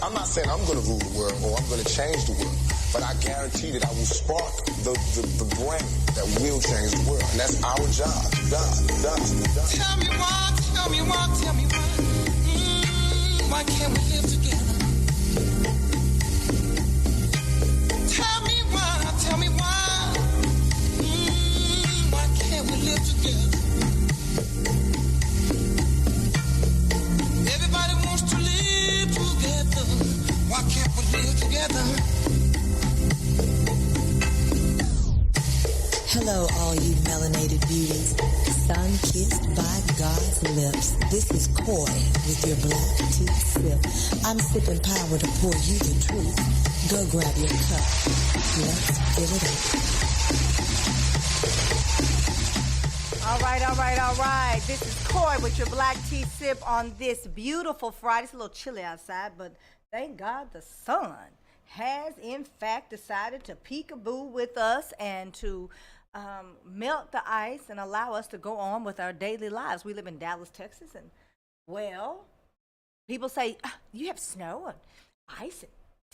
I'm not saying I'm going to rule the world or I'm going to change the world, but I guarantee that I will spark the brain that will change the world. And that's our job. Tell me why. Why can't we live together? Tell me why. Why can't we live together? Everybody wants to live together. Why can't we live together? Hello, all you melanated beauties, sun-kissed by God's lips. This is Coy with your black tea sip. I'm sipping power to pour you the truth. Go grab your cup. Let's fill it up. All right. This is Coy with your black tea sip on this beautiful Friday. It's a little chilly outside, but thank God the sun has, in fact, decided to peekaboo with us and to melt the ice and allow us to go on with our daily lives. We live in Dallas, Texas, and, well, people say, you have snow and ice in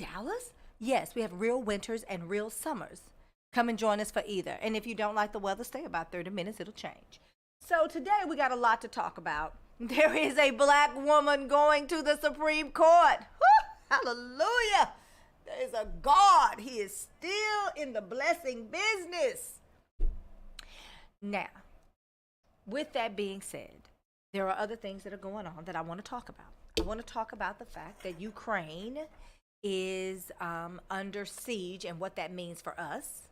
Dallas? Yes, we have real winters and real summers. Come and join us for either. And if you don't like the weather, stay about 30 minutes. It'll change. So today we got a lot to talk about. There is a black woman going to the Supreme Court. Woo! Hallelujah. There is a God. He is still in the blessing business. Now, with that being said, there are other things that are going on that I want to talk about. I want to talk about the fact that Ukraine is under siege and what that means for us.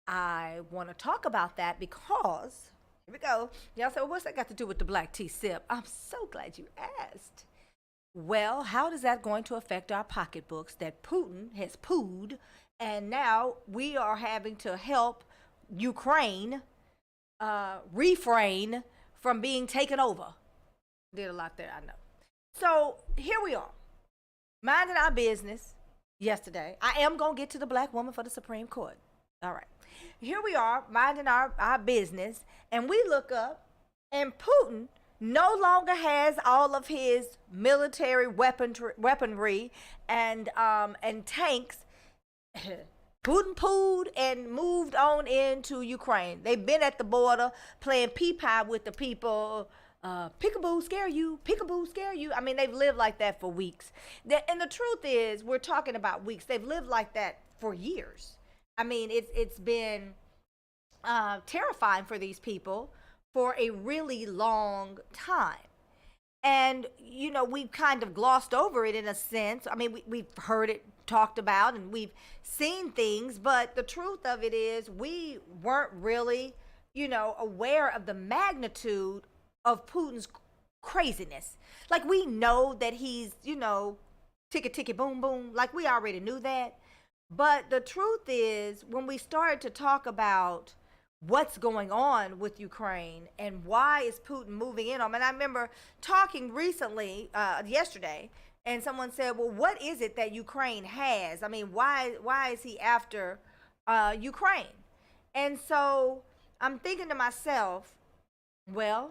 I want to talk about that because, here we go. Y'all say, well, what's that got to do with the black tea sip? I'm so glad you asked. Well, how is that going to affect our pocketbooks that Putin has pooed, and now we are having to help Ukraine refrain from being taken over? Did a lot there, I know. So here we are, minding our business yesterday. I am going to get to the black woman for the Supreme Court. All right. Here we are, minding our business, and we look up, and Putin no longer has all of his military weaponry and tanks. Putin pooed and moved on into Ukraine. They've been at the border playing pee-pie with the people. Peekaboo, scare you. Peekaboo, scare you. I mean, they've lived like that for weeks. And the truth is, we're talking about weeks. They've lived like that for years. I mean, it's been terrifying for these people for a really long time. And, you know, we've kind of glossed over it in a sense. I mean, we've heard it talked about and we've seen things, but the truth of it is we weren't really, you know, aware of the magnitude of Putin's craziness. Like, we know that he's, you know, ticky boom boom, like we already knew that. But the truth is, when we started to talk about what's going on with Ukraine and why is Putin moving in on them, and I remember talking recently, yesterday, and someone said, well, what is it that Ukraine has? I mean, why is he after Ukraine? And so I'm thinking to myself, well,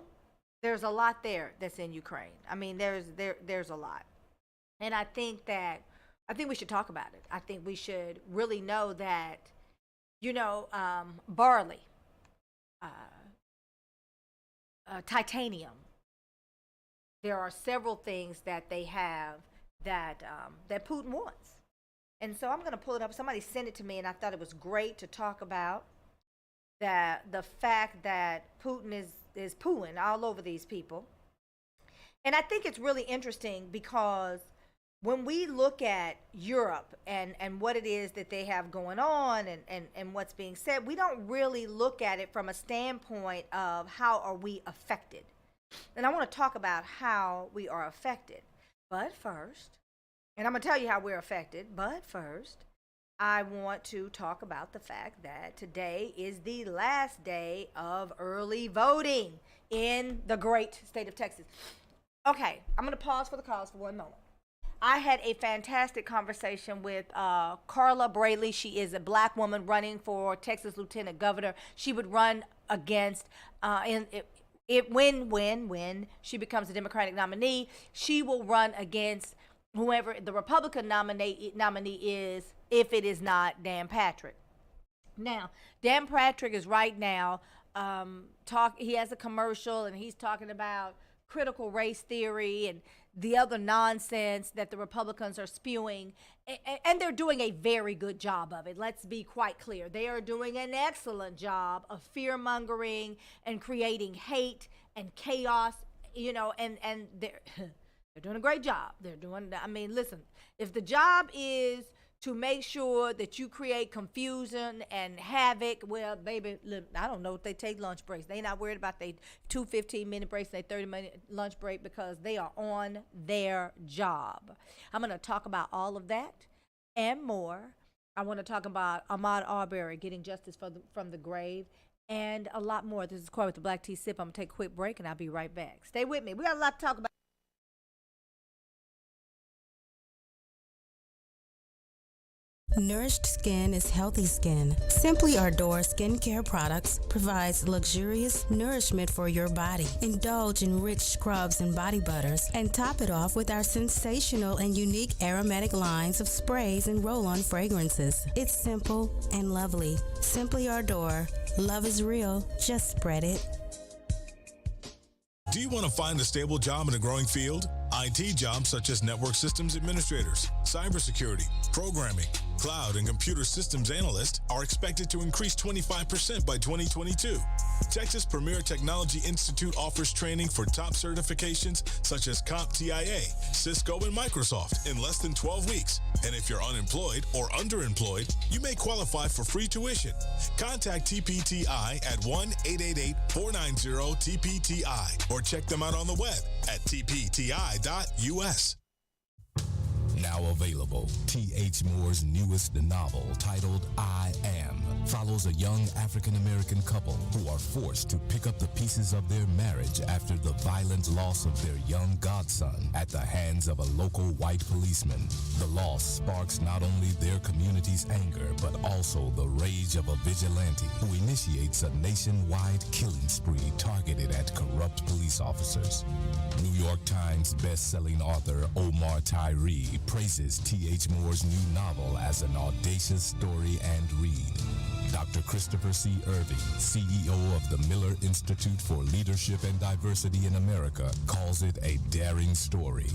there's a lot there that's in Ukraine. I mean, there's a lot. And I think we should talk about it. I think we should really know that, you know, barley, titanium. There are several things that they have that Putin wants. And so I'm going to pull it up. Somebody sent it to me, and I thought it was great to talk about the fact that Putin is pooing all over these people. And I think it's really interesting because when we look at Europe and what it is that they have going on and what's being said, we don't really look at it from a standpoint of how are we affected. And I want to talk about how we are affected. But first, and I'm going to tell you how we're affected, but first, I want to talk about the fact that today is the last day of early voting in the great state of Texas. Okay, I'm going to pause for the calls for one moment. I had a fantastic conversation with Carla Braley. She is a black woman running for Texas Lieutenant Governor. She would run against, when she becomes a Democratic nominee, she will run against whoever the Republican nominee is, if it is not Dan Patrick. Now, Dan Patrick is right now he has a commercial and he's talking about critical race theory and the other nonsense that the Republicans are spewing, and they're doing a very good job of it. Let's be quite clear. They are doing an excellent job of fear-mongering and creating hate and chaos, and they're doing a great job. Listen, if the job is to make sure that you create confusion and havoc, well, baby, look, I don't know if they take lunch breaks. They not worried about their 2 15-minute breaks, their 30-minute lunch break, because they are on their job. I'm going to talk about all of that and more. I want to talk about Ahmaud Arberry getting justice from the grave and a lot more. This is Corey with the Black Tea Sip. I'm going to take a quick break and I'll be right back. Stay with me. We got a lot to talk about. Nourished skin is healthy skin. Simply Ardor skincare products provides luxurious nourishment for your body. Indulge in rich scrubs and body butters and top it off with our sensational and unique aromatic lines of sprays and roll-on fragrances. It's simple and lovely. Simply Ardor. Love is real. Just spread it. Do you want to find a stable job in a growing field? IT jobs such as network systems administrators, cybersecurity, programming, cloud, and computer systems analysts are expected to increase 25% by 2022. Texas Premier Technology Institute offers training for top certifications such as CompTIA, Cisco, and Microsoft in less than 12 weeks. And if you're unemployed or underemployed, you may qualify for free tuition. Contact TPTI at 1-888-490-TPTI or check them out on the web at tpti.us. Now available, T.H. Moore's newest novel, titled I Am, follows a young African-American couple who are forced to pick up the pieces of their marriage after the violent loss of their young godson at the hands of a local white policeman. The loss sparks not only their community's anger, but also the rage of a vigilante who initiates a nationwide killing spree targeted at corrupt police officers. New York Times best-selling author Omar Tyree praises T.H. Moore's new novel as an audacious story and read. Dr. Christopher C. Irving, CEO of the Miller Institute for Leadership and Diversity in America, calls it a daring story.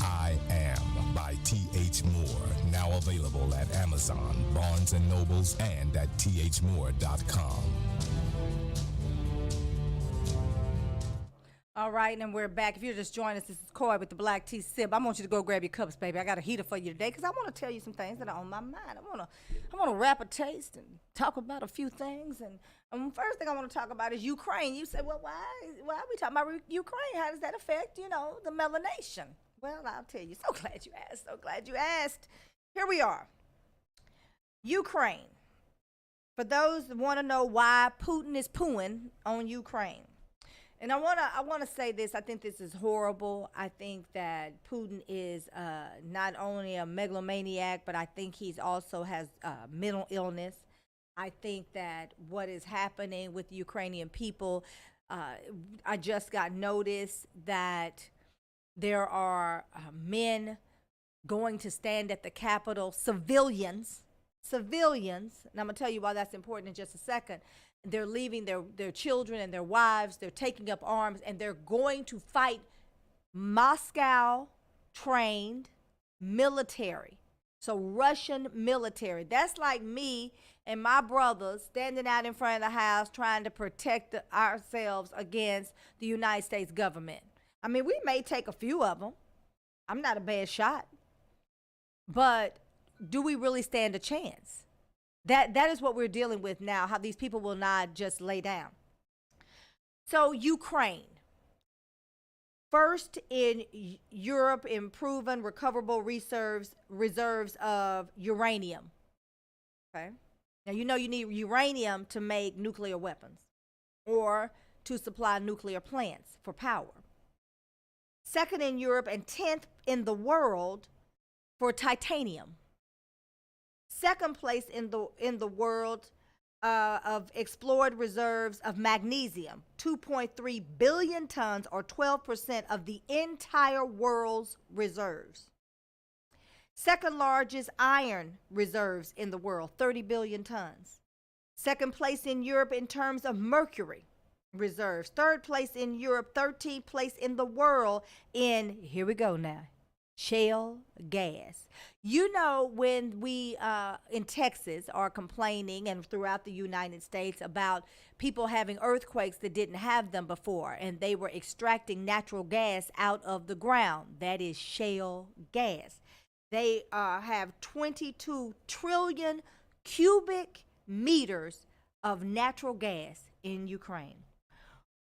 I Am by T.H. Moore, now available at Amazon, Barnes & Nobles, and at thmoore.com. All right, and we're back. If you're just joining us, this is Coy with the Black Tea Sip. I want you to go grab your cups, baby. I got a heater for you today because I want to tell you some things that are on my mind. I want to wrap a taste and talk about a few things. And first thing I want to talk about is Ukraine. You said, well, why are we talking about Ukraine? How does that affect, the melanation? Well, I'll tell you. So glad you asked. Here we are. Ukraine. For those that want to know why Putin is pooing on Ukraine. And I want to say this. I think this is horrible. I think that Putin is not only a megalomaniac, but I think he's also has mental illness. I think that what is happening with the Ukrainian people, I just got notice that there are men going to stand at the Capitol, civilians, and I'm going to tell you why that's important in just a second. They're leaving their children and their wives. They're taking up arms, and they're going to fight Moscow-trained military. So Russian military. That's like me and my brothers standing out in front of the house trying to protect ourselves against the United States government. I mean, we may take a few of them. I'm not a bad shot. But do we really stand a chance? That is what we're dealing with now, how these people will not just lay down. So Ukraine, first in Europe in proven recoverable reserves of uranium. Okay. Now, you need uranium to make nuclear weapons or to supply nuclear plants for power. Second in Europe and 10th in the world for titanium. Second place in the world of explored reserves of magnesium, 2.3 billion tons or 12% of the entire world's reserves. Second largest iron reserves in the world, 30 billion tons. Second place in Europe in terms of mercury reserves. Third place in Europe, 13th place in the world in, here we go now, shale gas. You know, when we in Texas are complaining and throughout the United States about people having earthquakes that didn't have them before, and they were extracting natural gas out of the ground. That is shale gas. They have 22 trillion cubic meters of natural gas in Ukraine.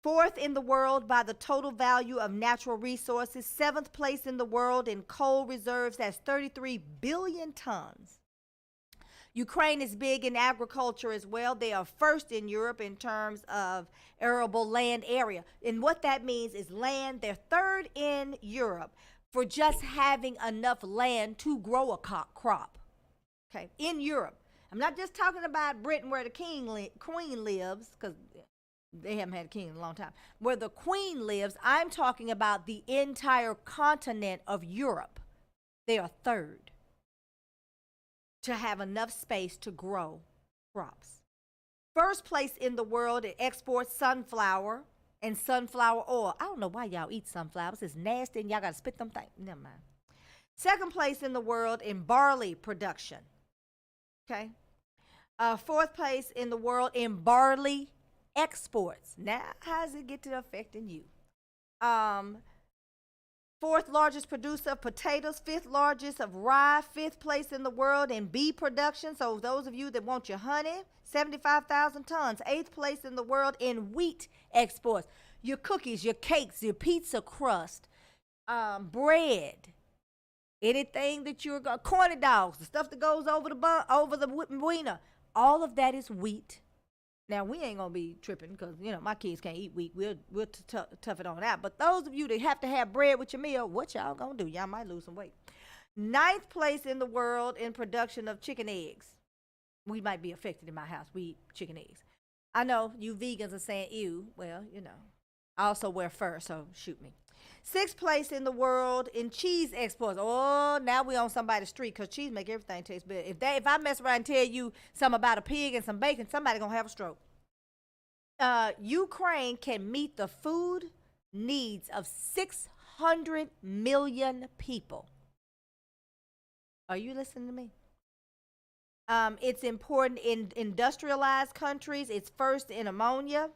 Fourth in the world by the total value of natural resources. Seventh place in the world in coal reserves, that's 33 billion tons. Ukraine is big in agriculture as well. They are first in Europe in terms of arable land area. And what that means is land. They're third in Europe for just having enough land to grow a crop. Okay, in Europe. I'm not just talking about Britain where the queen lives, because they haven't had a king in a long time. Where the queen lives, I'm talking about the entire continent of Europe. They are third to have enough space to grow crops. First place in the world it exports sunflower and sunflower oil. I don't know why y'all eat sunflowers. It's nasty and y'all got to spit them things. Never mind. Second place in the world in barley production. Okay. Fourth place in the world in barley exports. Now, how does it get to affecting you? Fourth largest producer of potatoes, fifth largest of rye, fifth place in the world in bee production. So those of you that want your honey, 75,000 tons. Eighth place in the world in wheat exports. Your cookies, your cakes, your pizza crust, bread, anything that you're going, corny dogs, the stuff that goes over the wiener. All of that is wheat. Now, we ain't going to be tripping because, you know, my kids can't eat wheat. We'll tough it on out. But those of you that have to have bread with your meal, what y'all going to do? Y'all might lose some weight. Ninth place in the world in production of chicken eggs. We might be affected in my house. We eat chicken eggs. I know you vegans are saying, ew. Well, you know, I also wear fur, so shoot me. Sixth place in the world in cheese exports. Oh, now we on somebody's street because cheese make everything taste good. If I mess around and tell you something about a pig and some bacon, somebody gonna have a stroke. Ukraine can meet the food needs of 600 million people. Are you listening to me? It's important in industrialized countries. It's first in ammonia.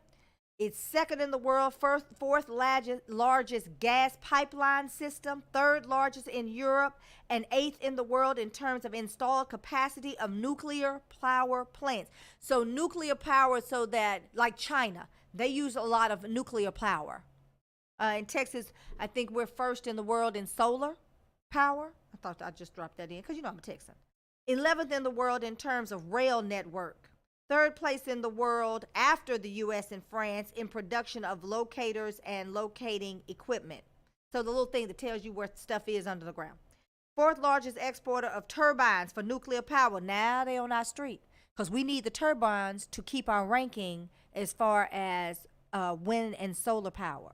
It's second in the world, fourth largest gas pipeline system, third largest in Europe, and eighth in the world in terms of installed capacity of nuclear power plants. So nuclear power, so that, like China, they use a lot of nuclear power. In Texas, I think we're first in the world in solar power. I thought I just dropped that in because, you know, I'm a Texan. 11th in the world in terms of rail network. Third place in the world after the U.S. and France in production of locators and locating equipment. So the little thing that tells you where stuff is under the ground. Fourth largest exporter of turbines for nuclear power. Now they on our street because we need the turbines to keep our ranking as far as wind and solar power.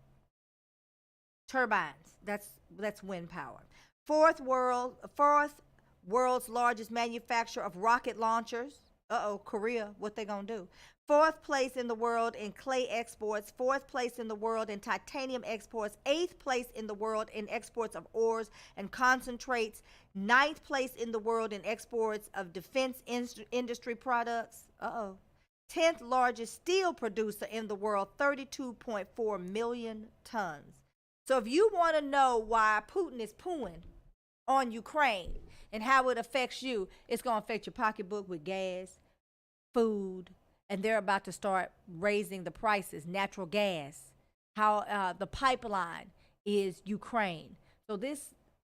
Turbines, that's wind power. Fourth world's largest manufacturer of rocket launchers. Korea, what they gonna do? Fourth place in the world in clay exports. Fourth place in the world in titanium exports. Eighth place in the world in exports of ores and concentrates. Ninth place in the world in exports of defense industry products. 10th largest steel producer in the world, 32.4 million tons. So if you want to know why Putin is pooing on Ukraine and how it affects you, it's going to affect your pocketbook with gas, food, and they're about to start raising the prices, natural gas, how the pipeline is Ukraine. So this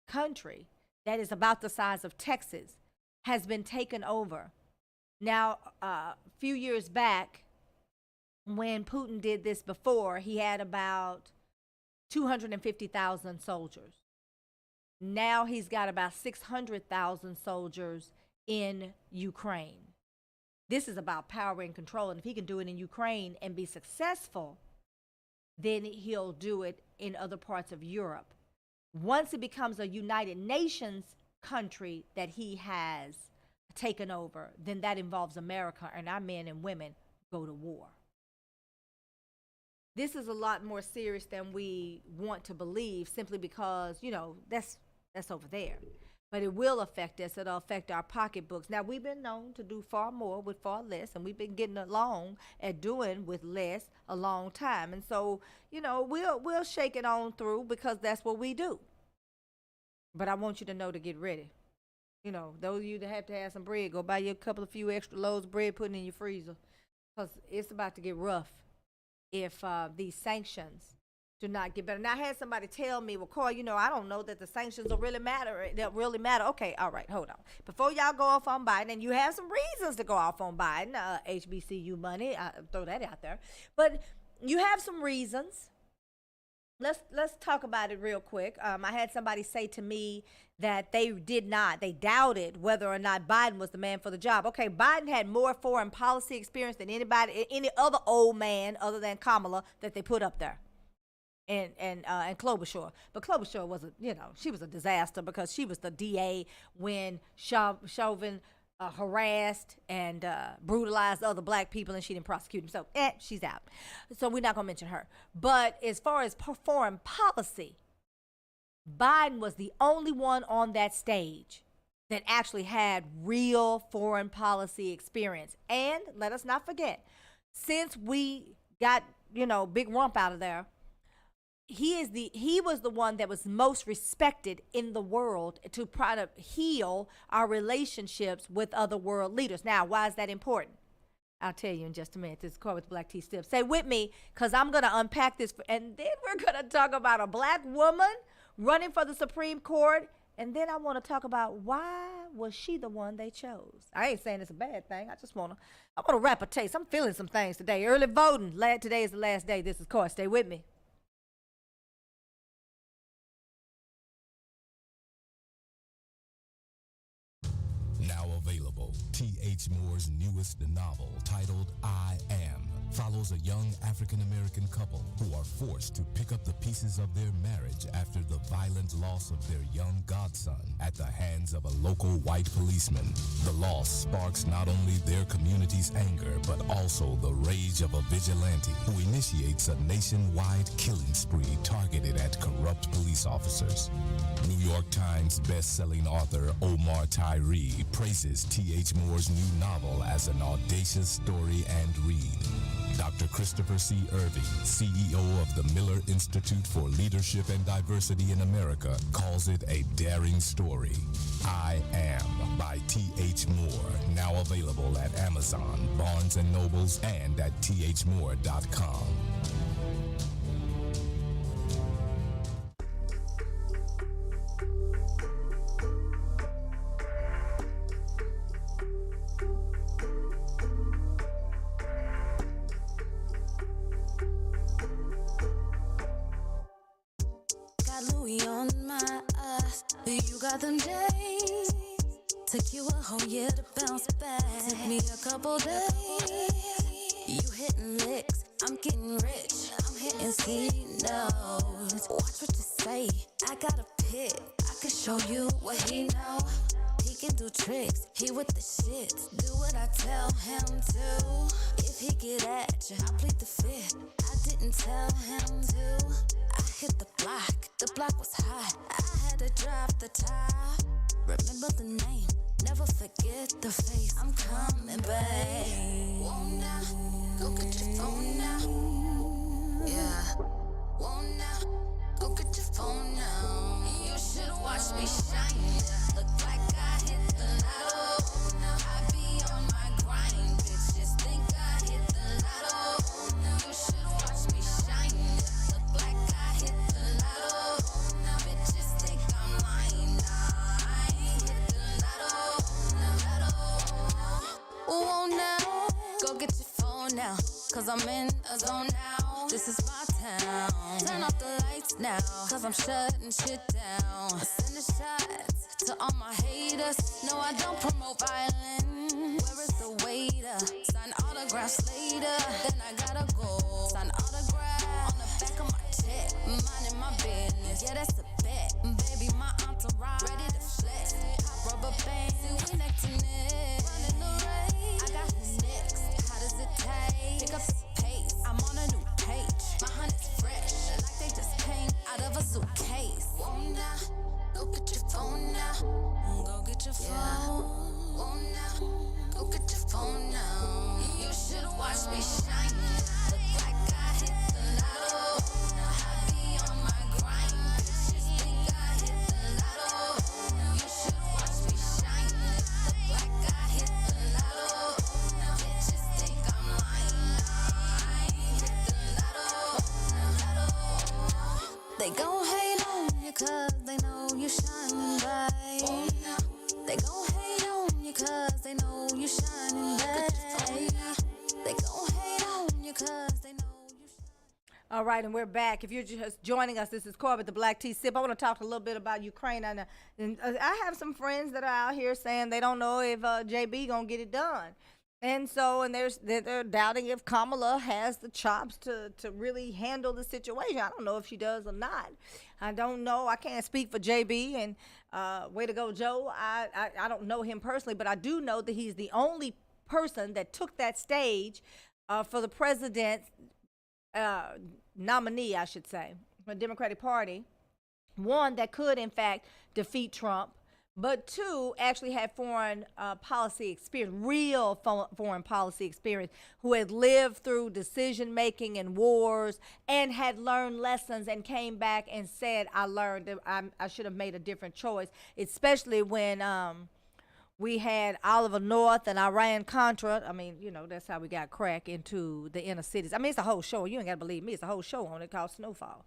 country that is about the size of Texas has been taken over. Now, a few years back, when Putin did this before, he had about 250,000 soldiers. Now he's got about 600,000 soldiers in Ukraine. This is about power and control. And if he can do it in Ukraine and be successful, then he'll do it in other parts of Europe. Once it becomes a United Nations country that he has taken over, then that involves America, and our men and women go to war. This is a lot more serious than we want to believe, simply because, you know, that's over there. But it will affect us. It'll affect our pocketbooks. Now, we've been known to do far more with far less, and we've been getting along at doing with less a long time. And so, you know, we'll shake it on through, because that's what we do. But I want you to know to get ready. You know, those of you that have some bread, go buy you a few extra loads of bread, put it in your freezer, because it's about to get rough if these sanctions do not get better. Now, I had somebody tell me, well, Coy, you know, I don't know that the sanctions will really matter. They'll really matter. Okay, all right, hold on. Before y'all go off on Biden, and you have some reasons to go off on Biden, HBCU money, I throw that out there. But you have some reasons. Let's talk about it real quick. I had somebody say to me that they doubted whether or not Biden was the man for the job. Okay, Biden had more foreign policy experience than any other old man other than Kamala that they put up there. And Klobuchar. But Klobuchar was she was a disaster, because she was the DA when Chauvin harassed and brutalized other black people, and she didn't prosecute him. So she's out. So we're not going to mention her. But as far as foreign policy, Biden was the only one on that stage that actually had real foreign policy experience. And let us not forget, since we got, Big Rump out of there, he was the one that was most respected in the world to try to heal our relationships with other world leaders. Now, why is that important? I'll tell you in just a minute. This is Coy with Black Tea Sip. Stay with me, because I'm going to unpack this, and then we're going to talk about a black woman running for the Supreme Court, and then I want to talk about why was she the one they chose. I ain't saying it's a bad thing. I want to wrap a taste. I'm feeling some things today. Early voting. Today is the last day. This is Coy. Stay with me. Now available, T.H. Moore's newest novel, titled I Am, follows a young African-American couple who are forced to pick up the pieces of their marriage after the violent loss of their young godson at the hands of a local white policeman. The loss sparks not only their community's anger, but also the rage of a vigilante who initiates a nationwide killing spree targeted at corrupt police officers. New York Times best-selling author Omar Tyree praises T.H. Moore's new novel as an audacious story and read. Dr. Christopher C. Irving, CEO of the Miller Institute for Leadership and Diversity in America, calls it a daring story. I Am by T.H. Moore, now available at Amazon, Barnes & Nobles, and at thmoore.com. You got them days. Took you a whole year to bounce back. Took me a couple days. You hitting licks, I'm getting rich. I'm hitting C notes. Watch what you say. I got a pick. I can show you what he know. He can do tricks. He with the shit. Do what I tell him to. If he get at you, I plead the fifth. I didn't tell him to. I hit the block was hot. I had to drop the top. Remember the name, never forget the face. I'm coming back. Whoa now, go get your phone now. Yeah. Whoa now, go get your phone now. You should've watched me shine. Look like I hit the lotto. I be on my grind. Bitches think I hit the lotto. You should've watched me shine. Look like I hit the lotto. Bitches think I'm lying. Nah, I ain't hit the lotto. Whoa now, go get your phone now. Cause I'm in a zone now. This is my town. Turn off the lights now. Cause I'm shutting shit down. Send the shots to all my haters. No, I don't promote violence. Where is the waiter? Sign autographs later. Then I gotta go. Sign autograph on the back of my check. Minding my business. Yeah, that's a bet. Baby, my entourage ready to flex. you shining bright. They gon' hate on you cause they know you shining bright. They gon' hate on you cause they know you shining. All right, and we're back. If you're just joining us, this is Corey with the Black Tea Sip. I want to talk a little bit about Ukraine. And I have some friends that are out here saying they don't know if JB gonna get it done. And so, they're doubting if Kamala has the chops to really handle the situation. I don't know if she does or not. I don't know. I can't speak for JB, and way to go, Joe. I don't know him personally, but I do know that he's the only person that took that stage for the president nominee, I should say, for the Democratic Party. One, that could, in fact, defeat Trump. But two, actually had foreign policy experience, real foreign policy experience, who had lived through decision-making and wars and had learned lessons and came back and said, I learned that I should have made a different choice, especially when we had Oliver North and Iran-Contra. I mean, you know, that's how we got crack into the inner cities. I mean, it's a whole show. You ain't got to believe me. It's a whole show on it called Snowfall.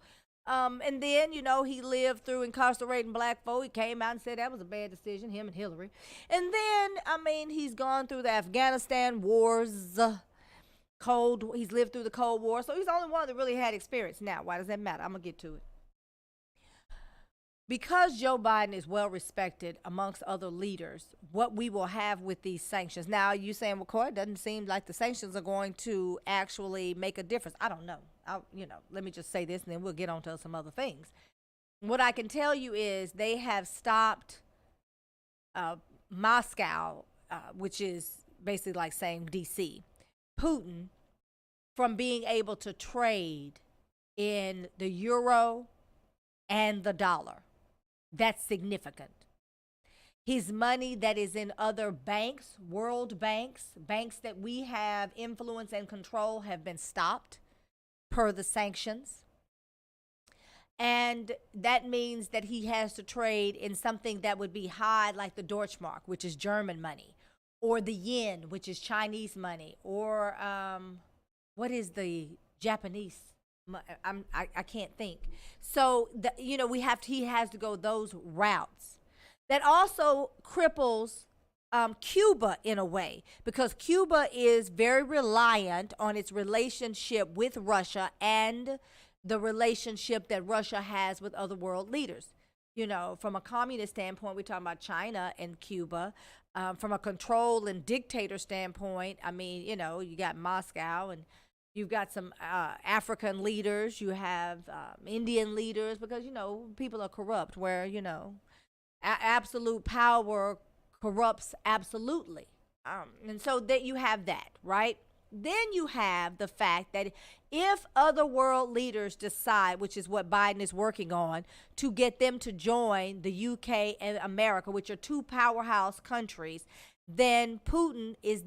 And then, you know, he lived through incarcerating black folk. He came out and said that was a bad decision, him and Hillary. And then, I mean, he's gone through the Afghanistan wars, he's lived through the Cold War. So he's the only one that really had experience. Now, why does that matter? I'm going to get to it. Because Joe Biden is well respected amongst other leaders, what we will have with these sanctions. Now, you saying, well, Corey, it doesn't seem like the sanctions are going to actually make a difference. I don't know. Let me just say this, and then we'll get on to some other things. What I can tell you is they have stopped Moscow, which is basically like saying D.C., Putin, from being able to trade in the euro and the dollar. That's significant. His money that is in other banks, world banks, banks that we have influence and control, have been stopped per the sanctions. And that means that he has to trade in something that would be high, like the Deutschmark, which is German money, or the yen, which is Chinese money, or what is the Japanese? I can't think. So he has to go those routes. That also cripples Cuba in a way, because Cuba is very reliant on its relationship with Russia and the relationship that Russia has with other world leaders. You know, from a communist standpoint, we're talking about China and Cuba. From a control and dictator standpoint, I mean, you know, you got Moscow, and you've got some African leaders. You have Indian leaders, because, you know, people are corrupt where, you know, absolute power corrupts absolutely. And so that you have that, right? Then you have the fact that if other world leaders decide, which is what Biden is working on, to get them to join the UK and America, which are two powerhouse countries, then Putin is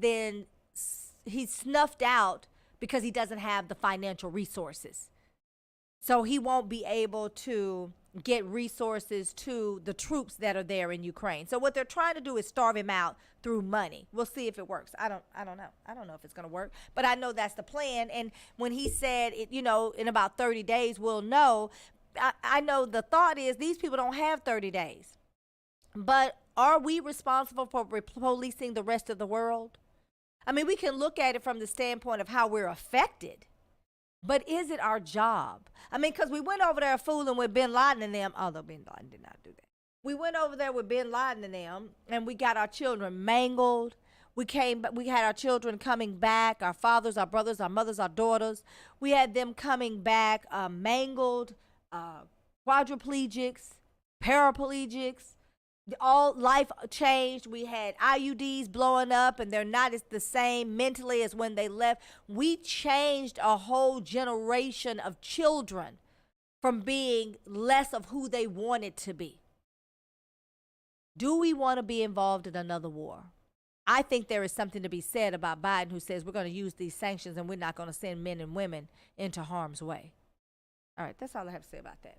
he's snuffed out, because he doesn't have the financial resources. So he won't be able to get resources to the troops that are there in Ukraine. So what they're trying to do is starve him out through money. We'll see if it works. I don't know. I don't know if it's going to work, but I know that's the plan. And when he said, in about 30 days, we'll know, I know the thought is these people don't have 30 days. But are we responsible for policing the rest of the world? I mean, we can look at it from the standpoint of how we're affected, but is it our job? I mean, because we went over there fooling with bin Laden and them, although bin Laden did not do that. We went over there with bin Laden and them, and we got our children mangled. We had our children coming back, our fathers, our brothers, our mothers, our daughters. We had them coming back mangled, quadriplegics, paraplegics. All life changed. We had IUDs blowing up, and they're not the same mentally as when they left. We changed a whole generation of children from being less of who they wanted to be. Do we want to be involved in another war? I think there is something to be said about Biden, who says we're going to use these sanctions and we're not going to send men and women into harm's way. All right, that's all I have to say about that.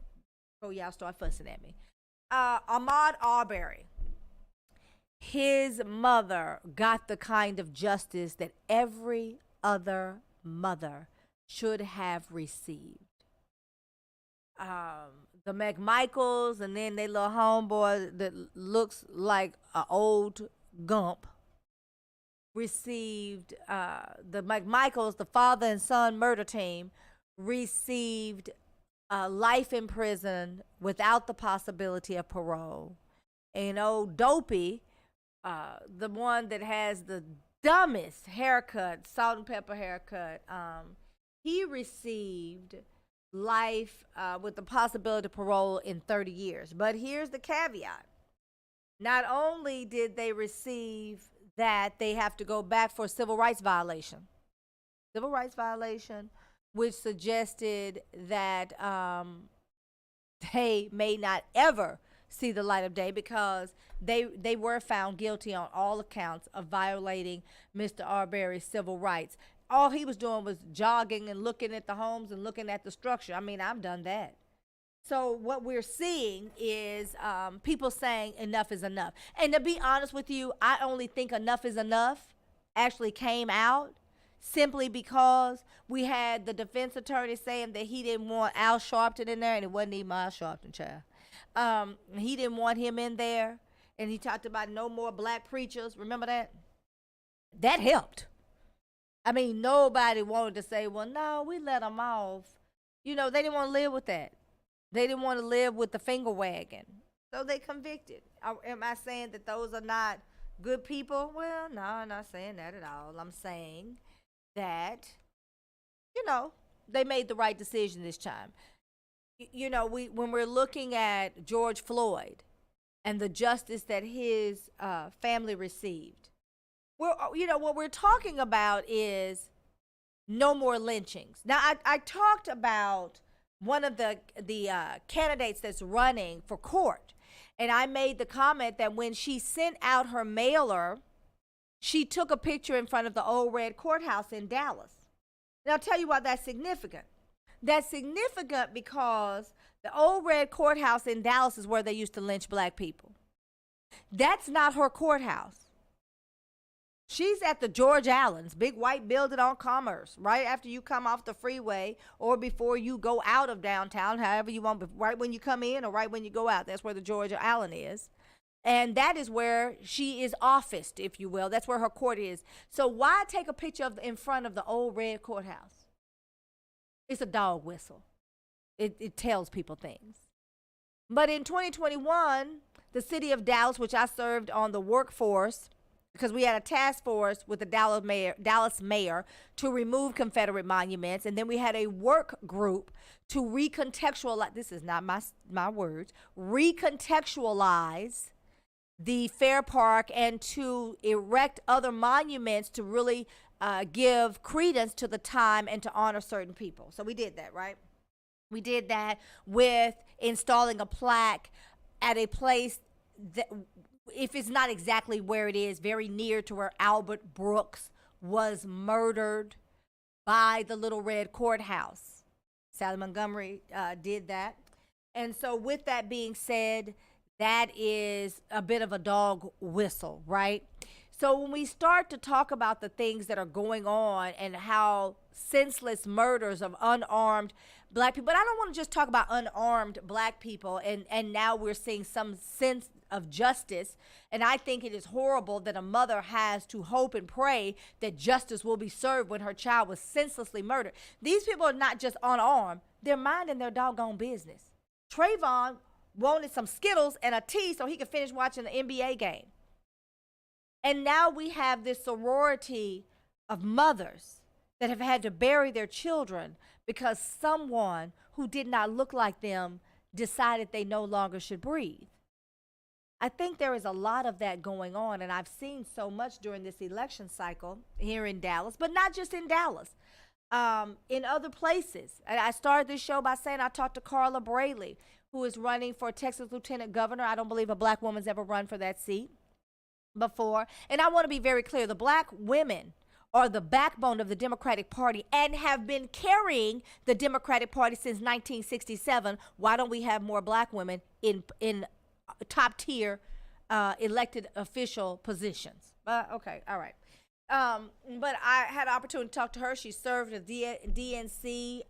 Before y'all start fussing at me. Ahmaud Arberry, his mother got the kind of justice that every other mother should have received. the McMichaels, and then they little homeboy that looks like an old Gump received, the McMichaels, the father and son murder team, received life in prison without the possibility of parole. And old Dopey, the one that has the dumbest haircut, salt and pepper haircut, he received life with the possibility of parole in 30 years. But here's the caveat. Not only did they receive that, they have to go back for a civil rights violation. Civil rights violation, which suggested that they may not ever see the light of day because they were found guilty on all accounts of violating Mr. Arbery's civil rights. All he was doing was jogging and looking at the homes and looking at the structure. I mean, I've done that. So what we're seeing is people saying enough is enough. And to be honest with you, I only think enough is enough actually came out simply because we had the defense attorney saying that he didn't want Al Sharpton in there, and it wasn't even Al Sharpton, child. He didn't want him in there, and he talked about no more black preachers. Remember that? That helped. I mean, nobody wanted to say, well, no, we let them off. You know, they didn't want to live with that. They didn't want to live with the finger wagging. So they convicted. Am I saying that those are not good people? Well, no, I'm not saying that at all. I'm saying that, you know, they made the right decision this time. You know, when we're looking at George Floyd and the justice that his family received, what we're talking about is no more lynchings. Now, I talked about one of the candidates that's running for court, and I made the comment that when she sent out her mailer, she took a picture in front of the old red courthouse in Dallas. And I'll tell you why that's significant. That's significant because the old red courthouse in Dallas is where they used to lynch black people. That's not her courthouse. She's at the George Allen's, big white building on Commerce, right after you come off the freeway or before you go out of downtown, however you want, right when you come in or right when you go out. That's where the George Allen is. And that is where she is officed, if you will. That's where her court is. So why take a picture in front of the old red courthouse? It's a dog whistle. It tells people things. But in 2021, the city of Dallas, which I served on the workforce, because we had a task force with the Dallas mayor to remove Confederate monuments, and then we had a work group to recontextualize, this is not my words, recontextualize the Fair Park and to erect other monuments to really give credence to the time and to honor certain people. So we did that, right? We did that with installing a plaque at a place that, if it's not exactly where it is, very near to where Albert Brooks was murdered by the Little Red Courthouse. Sally Montgomery did that. And so with that being said, that is a bit of a dog whistle, right? So when we start to talk about the things that are going on and how senseless murders of unarmed black people, but I don't want to just talk about unarmed black people, and now we're seeing some sense of justice, and I think it is horrible that a mother has to hope and pray that justice will be served when her child was senselessly murdered. These people are not just unarmed, they're minding their doggone business. Trayvon wanted some Skittles and a tea so he could finish watching the NBA game. And now we have this sorority of mothers that have had to bury their children because someone who did not look like them decided they no longer should breathe. I think there is a lot of that going on, and I've seen so much during this election cycle here in Dallas, but not just in Dallas, in other places. And I started this show by saying I talked to Carla Braley, who is running for Texas Lieutenant Governor. I don't believe a black woman's ever run for that seat before. And I want to be very clear. The black women are the backbone of the Democratic Party and have been carrying the Democratic Party since 1967. Why don't we have more black women in top tier elected official positions? Okay, all right. But I had an opportunity to talk to her. She served as DNC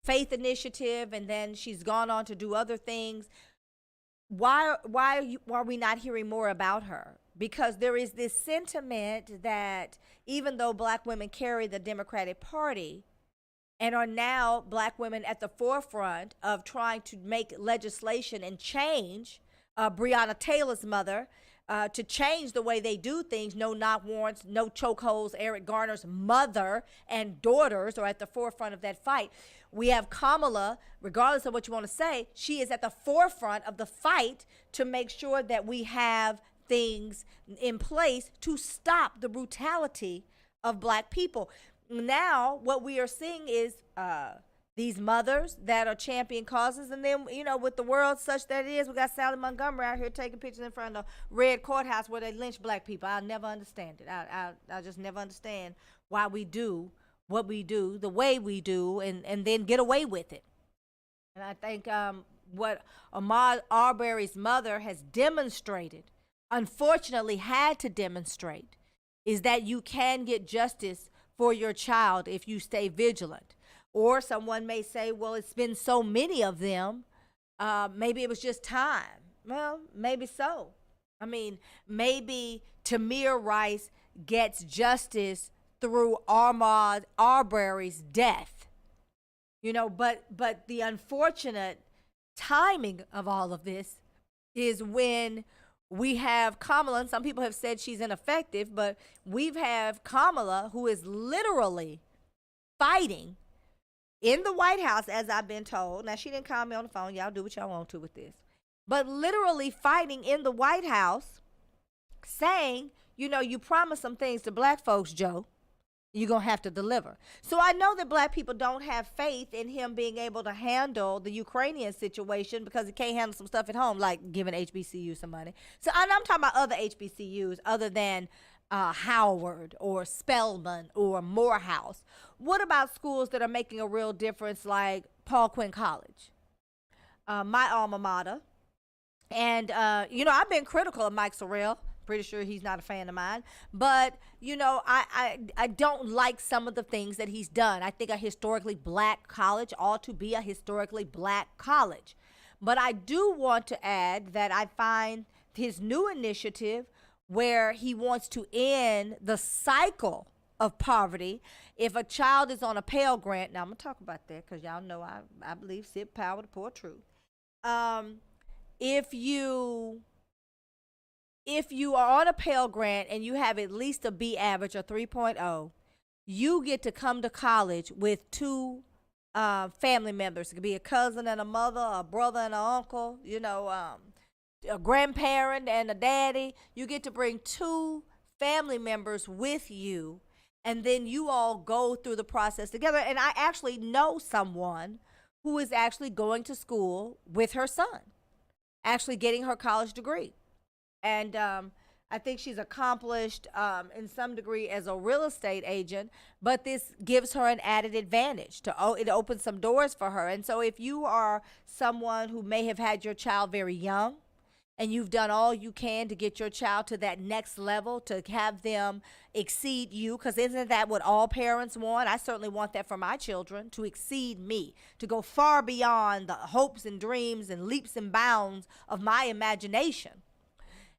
Faith Initiative, and then she's gone on to do other things. Why are we not hearing more about her? Because there is this sentiment that even though black women carry the Democratic Party and are now black women at the forefront of trying to make legislation and change, Breonna Taylor's mother, to change the way they do things, no knock warrants, no chokeholds. Eric Garner's mother and daughters are at the forefront of that fight. We have Kamala, regardless of what you want to say, she is at the forefront of the fight to make sure that we have things in place to stop the brutality of black people. Now, what we are seeing is these mothers that are champion causes, and then, you know, with the world such that it is, we got Sally Montgomery out here taking pictures in front of the red courthouse where they lynch black people. I'll never understand it. I just never understand why we do what we do, the way we do, and then get away with it. And I think what Ahmaud Arbery's mother has demonstrated, unfortunately had to demonstrate, is that you can get justice for your child if you stay vigilant. Or someone may say, well, it's been so many of them, maybe it was just time. Well, maybe so. I mean, maybe Tamir Rice gets justice through Ahmaud Arbery's death. You know, but the unfortunate timing of all of this is when we have Kamala, and some people have said she's ineffective, but we've have Kamala, who is literally fighting in the White House, as I've been told. Now, she didn't call me on the phone. Y'all do what y'all want to with this. But literally fighting in the White House, saying, you know, you promised some things to black folks, Joe. You're going to have to deliver. So I know that black people don't have faith in him being able to handle the Ukrainian situation because he can't handle some stuff at home, like giving HBCU some money. So I'm talking about other HBCUs other than Howard or Spelman or Morehouse. What about schools that are making a real difference, like Paul Quinn College, my alma mater? And, you know, I've been critical of Mike Sorrell. Pretty sure he's not a fan of mine. But, you know, I don't like some of the things that he's done. I think a historically black college ought to be a historically black college. But I do want to add that I find his new initiative where he wants to end the cycle of poverty. If a child is on a Pell Grant, now I'm going to talk about that because y'all know I believe sit power to poor truth. If you are on a Pell Grant and you have at least a B average or 3.0, you get to come to college with two family members. It could be a cousin and a mother, a brother and an uncle, you know, a grandparent and a daddy. You get to bring two family members with you, and then you all go through the process together. And I actually know someone who is actually going to school with her son, actually getting her college degree. And I think she's accomplished in some degree as a real estate agent, but this gives her an added advantage. It opens some doors for her. And so if you are someone who may have had your child very young and you've done all you can to get your child to that next level, to have them exceed you, because isn't that what all parents want? I certainly want that for my children, to exceed me, to go far beyond the hopes and dreams and leaps and bounds of my imagination.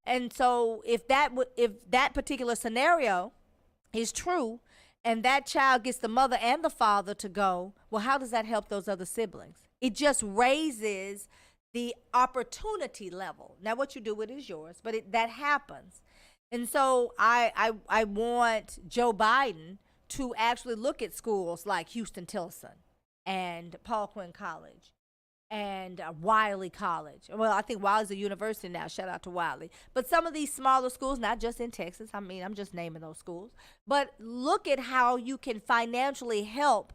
And so if that particular scenario is true and that child gets the mother and the father to go, well, how does that help those other siblings? It just raises the opportunity level. Now, what you do with it is yours, but that happens. And so I want Joe Biden to actually look at schools like Houston-Tillotson and Paul Quinn College and Wiley College. Well, I think Wiley's a university now. Shout out to Wiley. But some of these smaller schools, not just in Texas, I mean, I'm just naming those schools. But look at how you can financially help,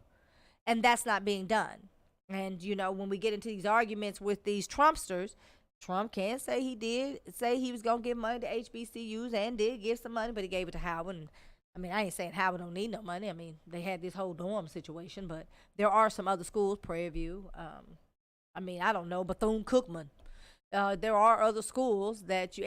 and that's not being done. And, you know, when we get into these arguments with these Trumpsters, Trump can say he was going to give money to HBCUs and did give some money, but he gave it to Howard. And, I mean, I ain't saying Howard don't need no money. I mean, they had this whole dorm situation, but there are some other schools, Prairie View, I mean, I don't know, Bethune-Cookman. There are other schools that,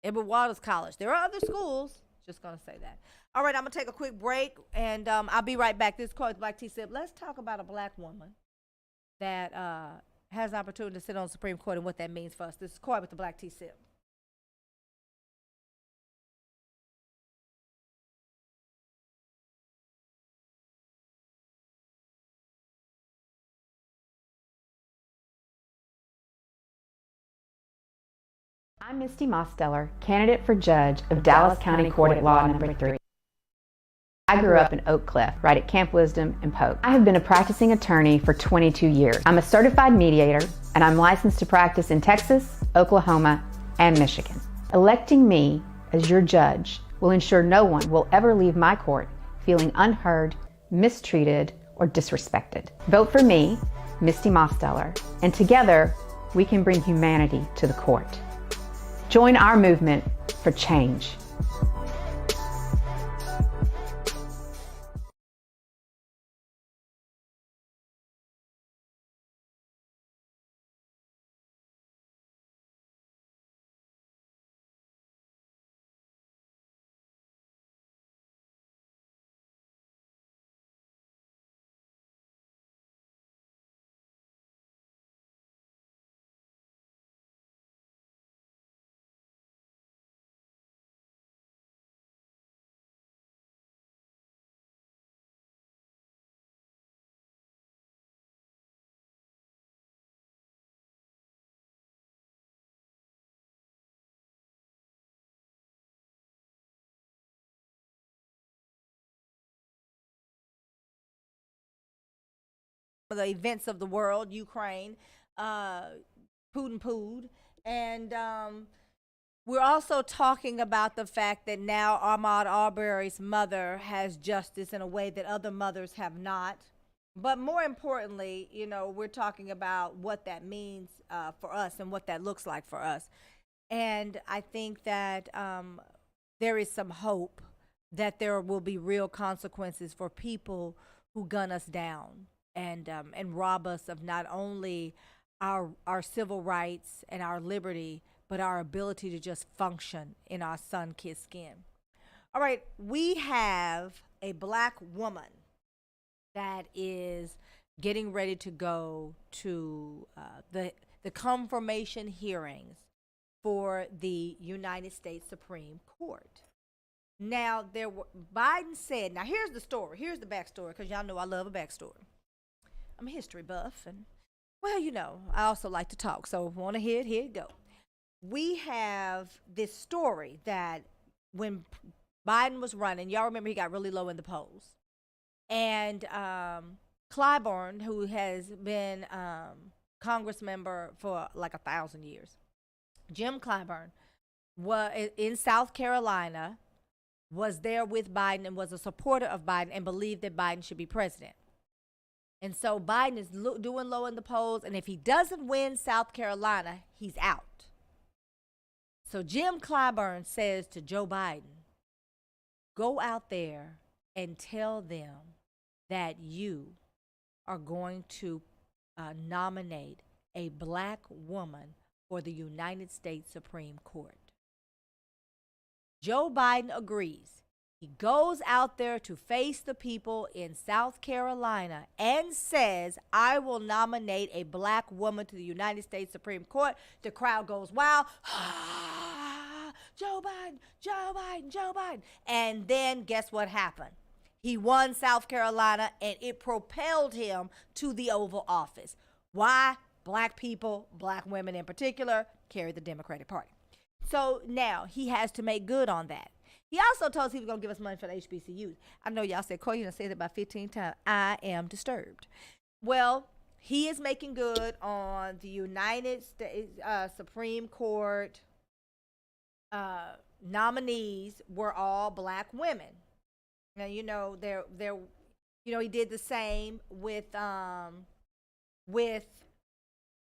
Edward Waters College. There are other schools. Just going to say that. All right, I'm going to take a quick break, and I'll be right back. This is Corey with Black Tea Sip. Let's talk about a black woman that has an opportunity to sit on the Supreme Court and what that means for us. This is Corey with the Black Tea Sip. I'm Misty Mosteller, candidate for judge of Dallas County Court at Law Number 3. I grew up in Oak Cliff, right at Camp Wisdom and Polk. I have been a practicing attorney for 22 years. I'm a certified mediator, and I'm licensed to practice in Texas, Oklahoma, and Michigan. Electing me as your judge will ensure no one will ever leave my court feeling unheard, mistreated, or disrespected. Vote for me, Misty Mosteller, and together we can bring humanity to the court. Join our movement for change. The events of the world, Ukraine, Putin pooed, and we're also talking about the fact that now Ahmaud Arbery's mother has justice in a way that other mothers have not. But more importantly, you know, we're talking about what that means for us and what that looks like for us. And I think that there is some hope that there will be real consequences for people who gun us down and rob us of not only our civil rights and our liberty, but our ability to just function in our sun-kissed skin. All right, we have a black woman that is getting ready to go to the confirmation hearings for the United States Supreme Court. Now, Biden said, now here's the story, here's the backstory, because y'all know I love a backstory. I'm a history buff, and, well, you know, I also like to talk, so if you want to hear it, here you go. We have this story that when Biden was running, y'all remember he got really low in the polls, and Clyburn, who has been Congress member for like 1,000 years, Jim Clyburn, was in South Carolina, was there with Biden and was a supporter of Biden and believed that Biden should be president. And so Biden is doing low in the polls, and if he doesn't win South Carolina, he's out. So Jim Clyburn says to Joe Biden, go out there and tell them that you are going to nominate a black woman for the United States Supreme Court. Joe Biden agrees. He goes out there to face the people in South Carolina and says, I will nominate a black woman to the United States Supreme Court. The crowd goes wild. Joe Biden, Joe Biden, Joe Biden. And then guess what happened? He won South Carolina, and it propelled him to the Oval Office. Why? Black people, black women in particular, carry the Democratic Party. So now he has to make good on that. He also told us he was going to give us money for the HBCUs. I know y'all said, Corey, you done said it about 15 times. I am disturbed. Well, he is making good on the United States Supreme Court nominees were all black women. Now, you know, he did the same with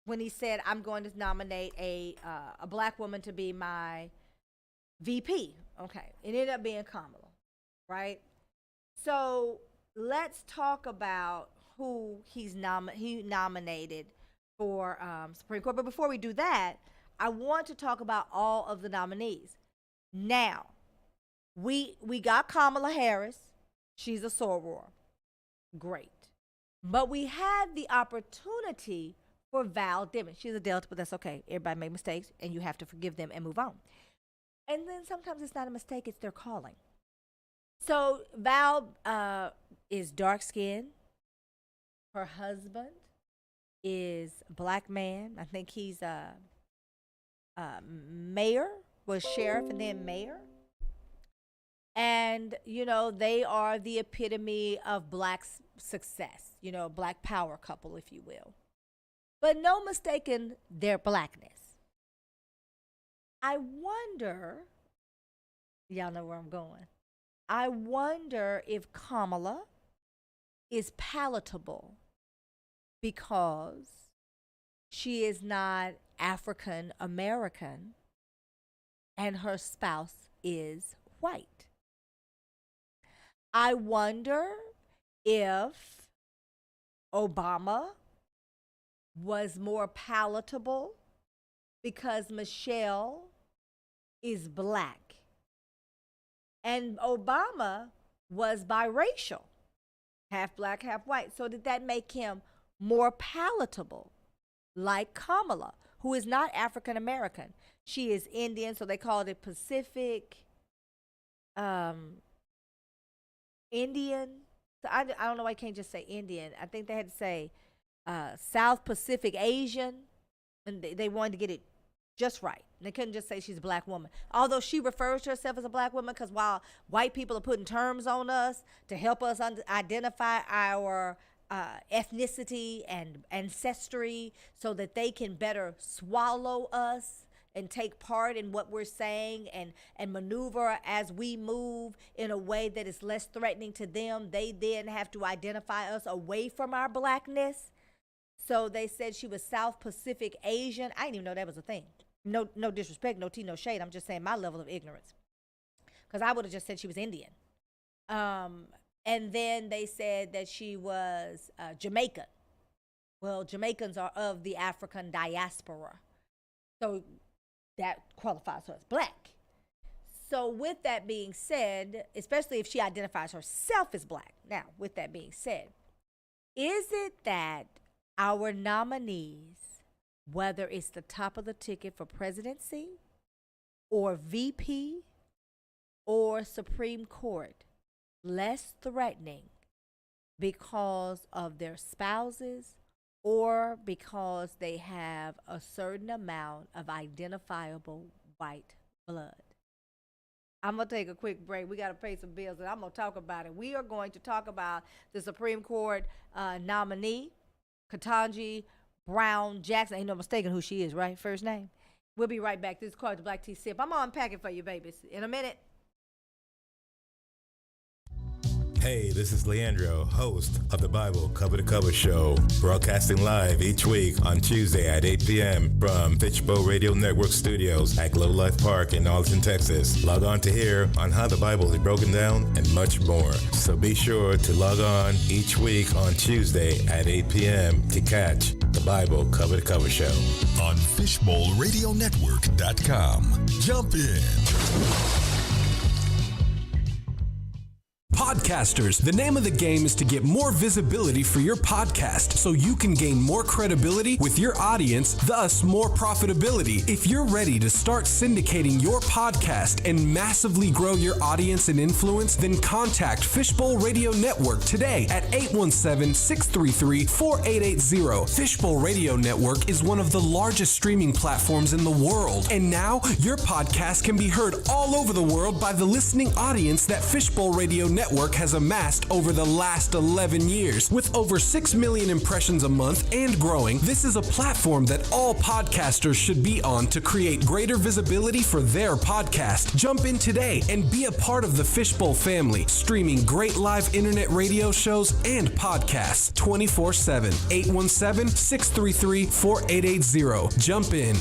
when he said, I'm going to nominate a black woman to be my VP. Okay, it ended up being Kamala, right? So let's talk about who he nominated for Supreme Court. But before we do that, I want to talk about all of the nominees. Now, We got Kamala Harris. She's a soror. Great. But we had the opportunity for Val Demings. She's a Delta, but that's okay. Everybody make mistakes, and you have to forgive them and move on. And then sometimes it's not a mistake, it's their calling. So Val is dark-skinned. Her husband is a black man. I think he's a mayor, was sheriff and then mayor. And, you know, they are the epitome of black success, you know, black power couple, if you will. But no mistaking their blackness. I wonder, y'all know where I'm going. I wonder if Kamala is palatable because she is not African American and her spouse is white. I wonder if Obama was more palatable because Michelle is black. And Obama was biracial, half black, half white. So did that make him more palatable, like Kamala, who is not African American? She is Indian, so they called it Pacific Indian. So I don't know why I can't just say Indian. I think they had to say South Pacific Asian, and they wanted to get it just right. And they couldn't just say she's a black woman. Although she refers to herself as a black woman, because while white people are putting terms on us to help us identify our ethnicity and ancestry so that they can better swallow us and take part in what we're saying and maneuver as we move in a way that is less threatening to them, they then have to identify us away from our blackness. So they said she was South Pacific Asian. I didn't even know that was a thing. No disrespect, no tea, no shade. I'm just saying my level of ignorance. Because I would have just said she was Indian. And then they said that she was Jamaican. Well, Jamaicans are of the African diaspora. So that qualifies her as black. So with that being said, especially if she identifies herself as black. Now, with that being said, is it that our nominees, whether it's the top of the ticket for presidency or VP or Supreme Court, less threatening because of their spouses or because they have a certain amount of identifiable white blood? I'm going to take a quick break. We got to pay some bills, and I'm going to talk about it. We are going to talk about the Supreme Court nominee, Kitanji Brown Jackson. Ain't no mistaking who she is, right? First name. We'll be right back. This is called the Black Tea Sip. I'm going to unpack it for you, babies, in a minute. Hey, this is Leandra, host of the Bible Cover to Cover Show, broadcasting live each week on Tuesday at 8 p.m. from Fishbowl Radio Network Studios at Glow Life Park in Arlington, Texas. Log on to hear on how the Bible is broken down and much more. So be sure to log on each week on Tuesday at 8 p.m. to catch the Bible Cover to Cover Show on FishbowlRadioNetwork.com. Jump in. Podcasters, the name of the game is to get more visibility for your podcast so you can gain more credibility with your audience, thus more profitability. If you're ready to start syndicating your podcast and massively grow your audience and influence, then contact Fishbowl Radio Network today at 817-633-4880. Fishbowl Radio Network is one of the largest streaming platforms in the world. And now your podcast can be heard all over the world by the listening audience that Fishbowl Radio Network has amassed over the last 11 years. With over 6 million impressions a month and growing, this is a platform that all podcasters should be on to create greater visibility for their podcast. Jump in today and be a part of the Fishbowl family, streaming great live internet radio shows and podcasts 24/7. 817-633-4880. Jump in.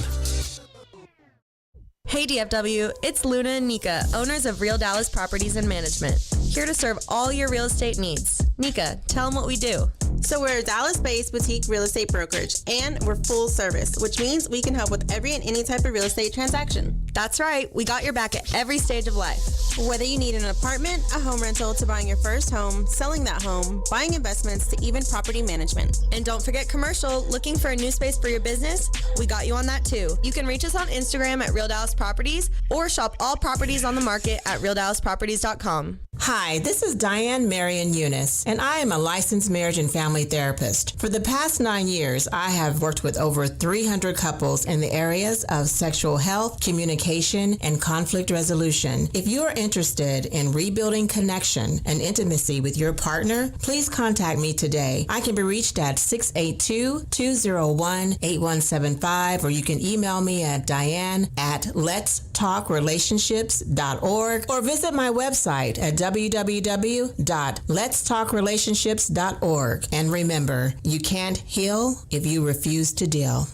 Hey DFW, it's Luna and Nika, owners of Real Dallas Properties and Management, here to serve all your real estate needs. Nika, tell them what we do. So we're a Dallas-based boutique real estate brokerage, and we're full service, which means we can help with every and any type of real estate transaction. That's right, we got your back at every stage of life. Whether you need an apartment, a home rental, to buying your first home, selling that home, buying investments, to even property management. And don't forget commercial. Looking for a new space for your business? We got you on that too. You can reach us on Instagram at Real Dallas Properties or shop all properties on the market at RealDallasProperties.com. Hi, this is Diane Marion Eunice, and I am a licensed marriage and family therapist. For the past 9 years, I have worked with over 300 couples in the areas of sexual health, communication, and conflict resolution. If you are interested in rebuilding connection and intimacy with your partner, please contact me today. I can be reached at 682-201-8175, or you can email me at diane@letstalkrelationships.org, or visit my website at www.letstalkrelationships.org. And remember, you can't heal if you refuse to deal.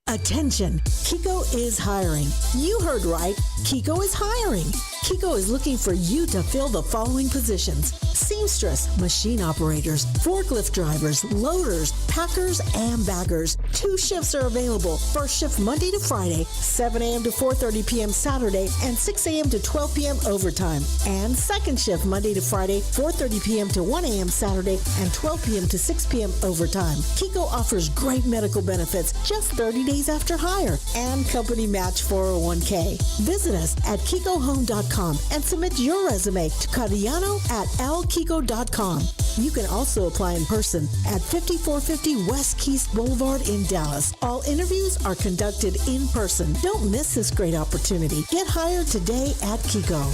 Attention, Kiko is hiring. You heard right. Kiko is hiring. Kiko is looking for you to fill the following positions: seamstress, machine operators, forklift drivers, loaders, packers, and baggers. 2 shifts are available. First shift Monday to Friday, 7 a.m. to 4:30 p.m. Saturday, and 6 a.m. to 12 p.m. overtime. And second shift Monday to Friday, 4:30 p.m. to 1 a.m. Saturday, and 12 p.m. to 6 p.m. overtime. Kiko offers great medical benefits just 30 days after hire and company match 401k. Visit us at KikoHome.com and submit your resume to Cariano@lkiko.com. You can also apply in person at 5450 West Keith Boulevard in Dallas. All interviews are conducted in person. Don't miss this great opportunity. Get hired today at Kiko.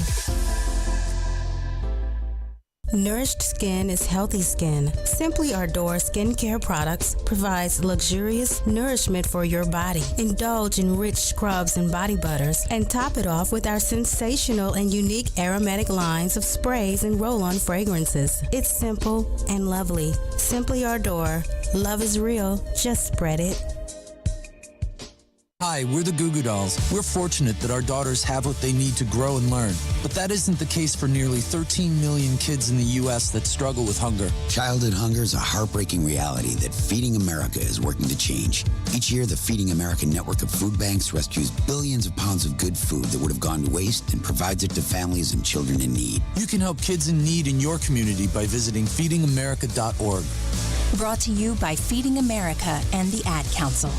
Nourished skin is healthy skin. Simply Ardor skincare products provides luxurious nourishment for your body. Indulge in rich scrubs and body butters, and top it off with our sensational and unique aromatic lines of sprays and roll-on fragrances. It's simple and lovely. Simply Ardor. Love is real. Just spread it. Hi, we're the Goo Goo Dolls. We're fortunate that our daughters have what they need to grow and learn. But that isn't the case for nearly 13 million kids in the U.S. that struggle with hunger. Childhood hunger is a heartbreaking reality that Feeding America is working to change. Each year, the Feeding America network of food banks rescues billions of pounds of good food that would have gone to waste and provides it to families and children in need. You can help kids in need in your community by visiting feedingamerica.org. Brought to you by Feeding America and the Ad Council.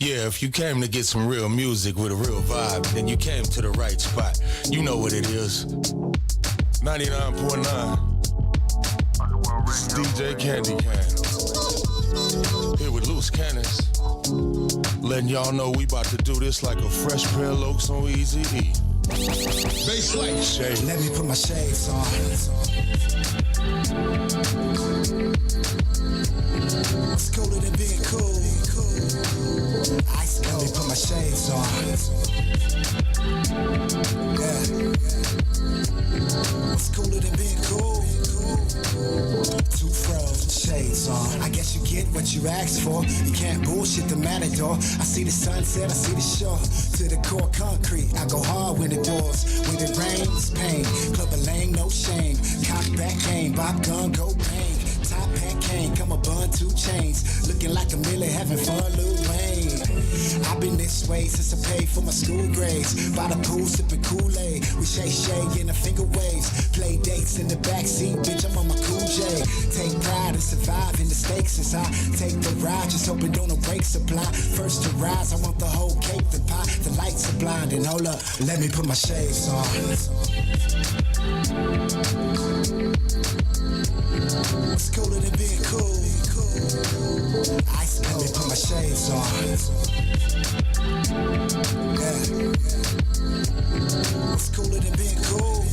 Yeah, if you came to get some real music with a real vibe, then you came to the right spot. You know what it is. 99.9. This is DJ Candy Can. Here with Loose Cannons. Letting y'all know we about to do this like a fresh pair of Lokes on Easy E. Baseline shade. Let me put my shades on. It's cooler than being cool. Ice cold. Let me put my shades on. Yeah. It's cooler than being cool. Two froze, shades on. I guess you get what you asked for. You can't bullshit the matador. I see the sunset, I see the shore. To the core concrete, I go hard when the doors. When it rains, pain. Club a lane, no shame. Cock back game, bop gun, go bang. Top hat cane, come a bun, 2 chains. Looking like a Millie, having fun, Lil Wayne. I've been this way since I paid for my school grades. By the pool, sipping Kool-Aid. We shake in the finger waves. Play dates in the backseat, bitch, I'm on my cool J. Take pride in surviving the stakes as I take the ride. Just hoping don't no break supply. First to rise, I want the whole cake, the pie. The lights are blinding, hold up, let me put my shades on. It's cooler than being cool. Ice cold. Let me put my shades on. Yeah. It's cooler than being cool.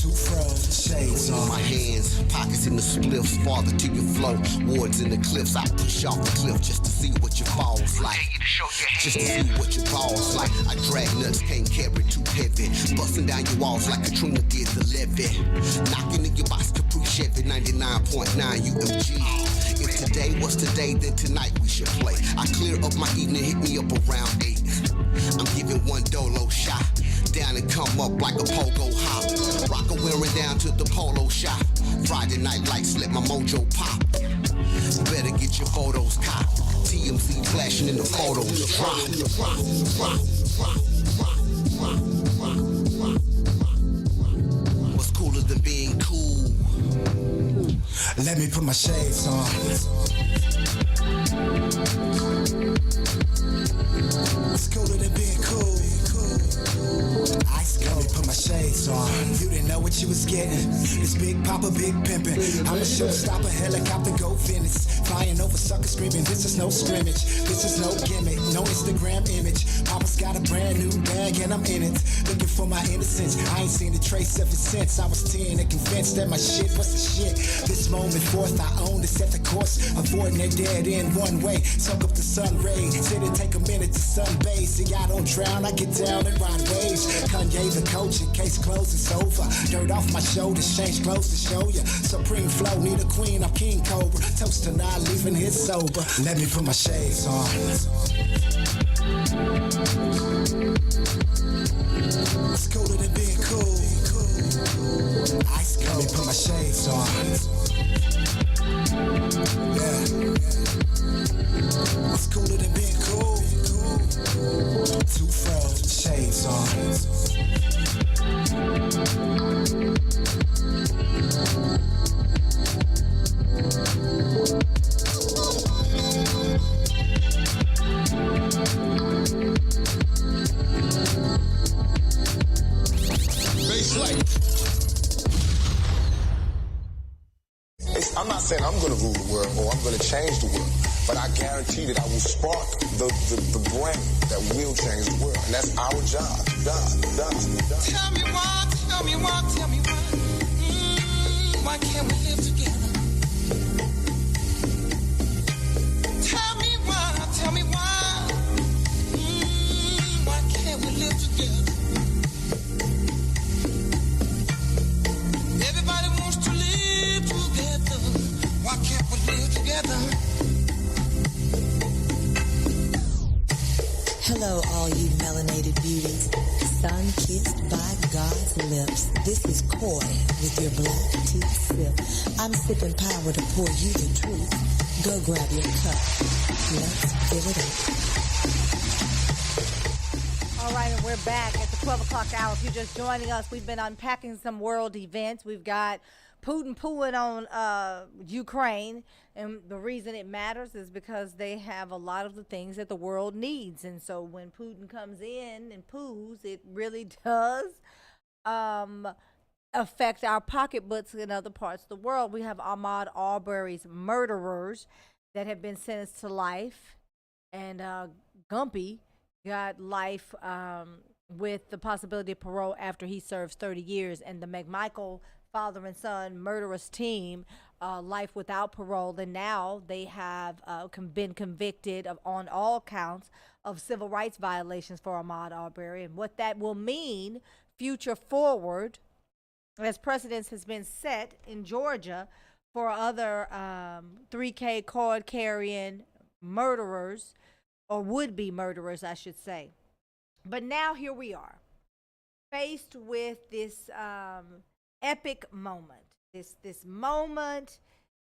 2 froze, shades on. My hands, pockets in the spliffs, farther to your flow. Wards in the cliffs, I push off the cliff just to see what your falls like. Just to see what your balls like. I drag nuts, can't carry too heavy. Busting down your walls like Katrina did the levee. Knocking in your box, Capri Chevy 99.9 UMG. If today was today, then tonight we should play. I clear up my evening, hit me up around 8. I'm giving one dolo shot. Down and come up like a pogo hop. Rocker wearing down to the polo shop. Friday night lights let my mojo pop. Better get your photos copped. DMC flashing in the photos. What's cooler than being cool? Let me put my shades on. What's cooler than being cool? Let me put my shades on. You didn't know what you was getting. It's Big Papa, Big Pimpin'. I'm a showstopper, helicopter, go Venice. Flying over suckers screaming, this is no scrimmage. This is no gimmick, no Instagram image. Papa's got a brand new bag and I'm in it. Looking for my innocence. I ain't seen a trace of it since I was 10 and convinced that my shit was the shit. This moment forth, I own to set the course. Avoiding that dead end one way. Soak up the sun rays. Said it take a minute to sunbathe. See, I don't drown, I get down and ride waves. Kanye the coach, in case close it's over. Dirt off my shoulders, change clothes to show ya. Supreme flow, need a queen, I'm King Cobra. Toast to not leaving here sober. Let me put my shades on. It's cooler than being cool. Ice cold. Let me put my shades on. Yeah. It's cooler than being cool. Two froze, shades on. I'm not saying I'm going to rule the world or I'm going to change the world, but I guarantee that I will spark the brain that will change the world, and that's our job. Tell me why, tell me why, tell me why. Why can't we live together? Tell me why, tell me why. Why can't we live together? Everybody wants to live together. Why can't we live together? Hello, all you melanated beauties. Sun-kissed by God's lips. This is Koi with your black tea sip. I'm sipping power to pour you the truth. Go grab your cup. Let's fill it up. All right, and we're back at the 12 o'clock hour. If you're just joining us, we've been unpacking some world events. We've got Putin pooing on Ukraine, and the reason it matters is because they have a lot of the things that the world needs. And so when Putin comes in and poos, it really does affect our pocketbooks in other parts of the world. We have Ahmaud Arbery's murderers that have been sentenced to life, and Gumpy got life with the possibility of parole after he serves 30 years, and the McMichael father and son murderous team, life without parole, and now they have been convicted of on all counts of civil rights violations for Ahmaud Arberry, and what that will mean future forward as precedence has been set in Georgia for other 3K card carrying murderers, or would-be murderers, I should say. But now here we are, faced with this epic moment, this moment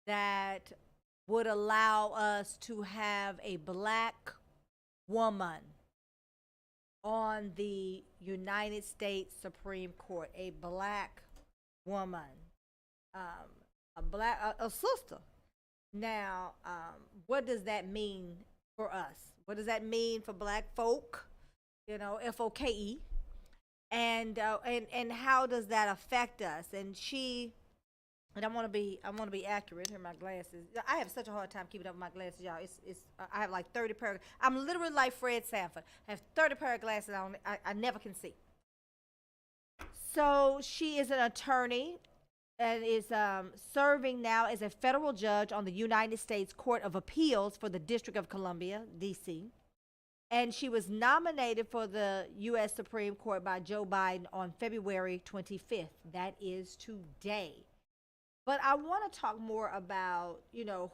that would allow us to have a black woman on the United States Supreme Court, a black woman, a sister. Now, what does that mean for us? What does that mean for black folk? You know, FOKE. And how does that affect us? And I want to be accurate. Here are my glasses. I have such a hard time keeping up with my glasses, y'all. I have like 30 pair. I'm literally like Fred Sanford. I have 30 pair of glasses on. I never can see. So she is an attorney and is serving now as a federal judge on the United States Court of Appeals for the District of Columbia, D.C. And she was nominated for the U.S. Supreme Court by Joe Biden on February 25th. That is today. But I want to talk more about,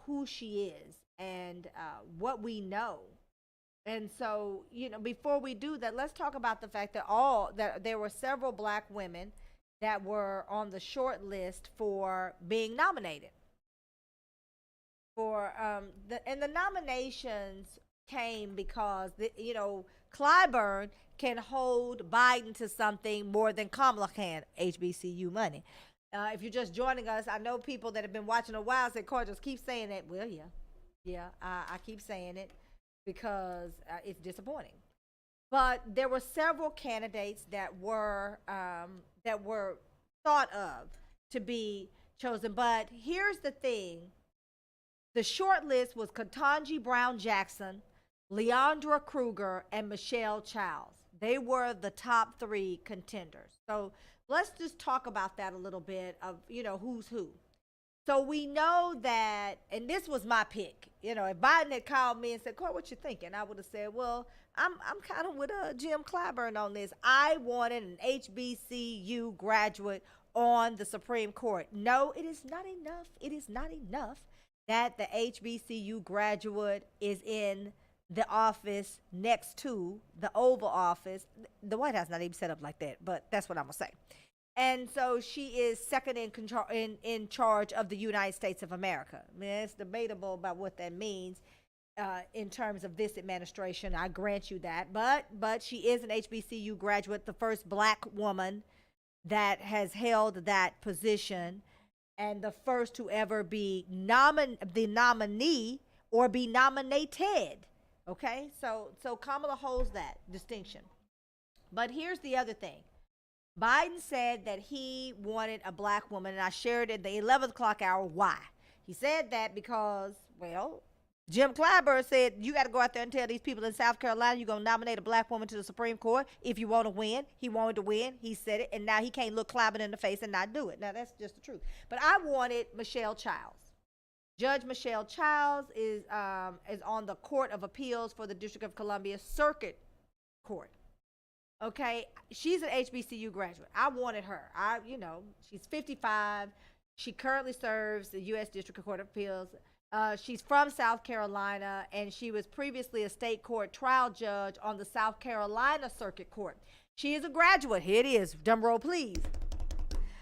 who she is and what we know. And so, before we do that, let's talk about the fact that there were several black women that were on the short list for being nominated. And the nominations came because, Clyburn can hold Biden to something more than Kamala can, HBCU money. If you're just joining us, I know people that have been watching a while say, Cora, just keep saying that. Well, yeah, I keep saying it because it's disappointing. But there were several candidates that were thought of to be chosen. But here's the thing. The short list was Kitanji Brown Jackson, Leandra Krueger, and Michelle Childs. They were the top 3 contenders. So let's just talk about that a little bit of, who's who. So we know that, and this was my pick. If Biden had called me and said, Court, what you thinking? I would have said, well, I'm kind of with Jim Clyburn on this. I wanted an HBCU graduate on the Supreme Court. No, it is not enough. It is not enough that the HBCU graduate is in the office next to the Oval Office. The White House not even set up like that, but that's what I'm going to say. And so she is second in charge of the United States of America. I mean, it's debatable about what that means in terms of this administration. I grant you that. But she is an HBCU graduate, the first black woman that has held that position, and the first to ever be the nominee or be nominated. Okay, so Kamala holds that distinction. But here's the other thing. Biden said that he wanted a black woman, and I shared at the 11 o'clock hour why. He said that because, well, Jim Clyburn said you got to go out there and tell these people in South Carolina you're going to nominate a black woman to the Supreme Court if you want to win. He wanted to win. He said it, and now he can't look Clyburn in the face and not do it. Now, that's just the truth. But I wanted Michelle Childs. Judge Michelle Childs is on the Court of Appeals for the District of Columbia Circuit Court. Okay, she's an HBCU graduate. I wanted her. She's 55. She currently serves the U.S. District Court of Appeals. She's from South Carolina, and she was previously a state court trial judge on the South Carolina Circuit Court. She is a graduate. Here it is. Drum roll, please.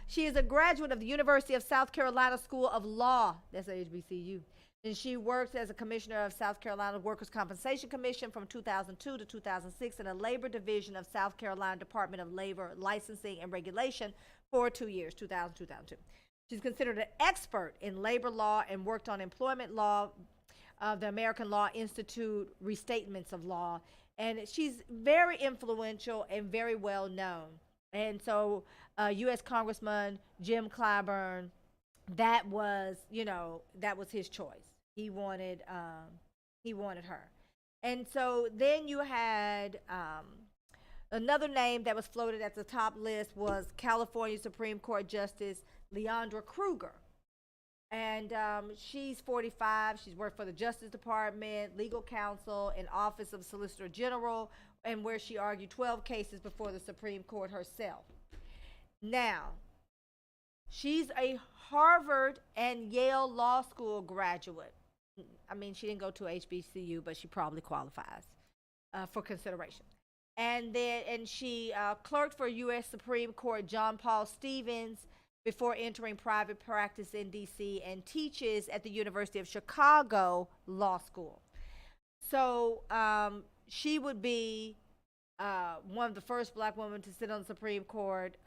She is a graduate of the University of South Carolina School of Law. That's HBCU. And she works as a commissioner of South Carolina Workers' Compensation Commission from 2002 to 2006 in a labor division of South Carolina Department of Labor Licensing and Regulation for 2 years, 2000-2002. She's considered an expert in labor law and worked on employment law of the American Law Institute restatements of law. And she's very influential and very well known. And so U.S. Congressman Jim Clyburn, that was his choice. He wanted her. And so then you had another name that was floated at the top list was California Supreme Court Justice Leandra Krueger. And she's 45. She's worked for the Justice Department, legal counsel, and Office of Solicitor General, and where she argued 12 cases before the Supreme Court herself. Now, she's a Harvard and Yale Law School graduate. I mean, she didn't go to HBCU, but she probably qualifies for consideration. And she clerked for U.S. Supreme Court John Paul Stevens before entering private practice in D.C. and teaches at the University of Chicago Law School. So she would be one of the first black women to sit on the Supreme Court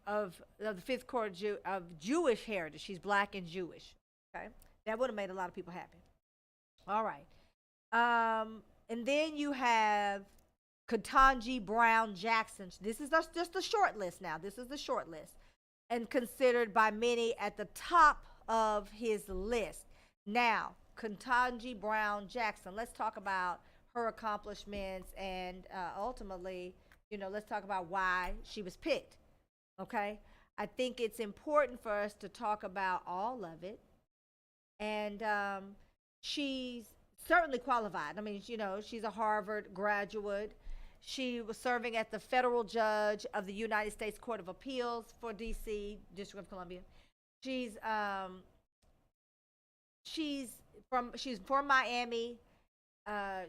of the Fifth Court of Jewish heritage. She's black and Jewish. Okay, that would have made a lot of people happy. All right, and then you have Kitanji Brown Jackson. This is just the short list now. This is the short list, and considered by many at the top of his list. Now, Kitanji Brown Jackson. Let's talk about her accomplishments and ultimately, let's talk about why she was picked. Okay, I think it's important for us to talk about all of it, and she's certainly qualified. I mean, she's a Harvard graduate. She was serving as the federal judge of the United States Court of Appeals for D.C. District of Columbia. She's from Miami.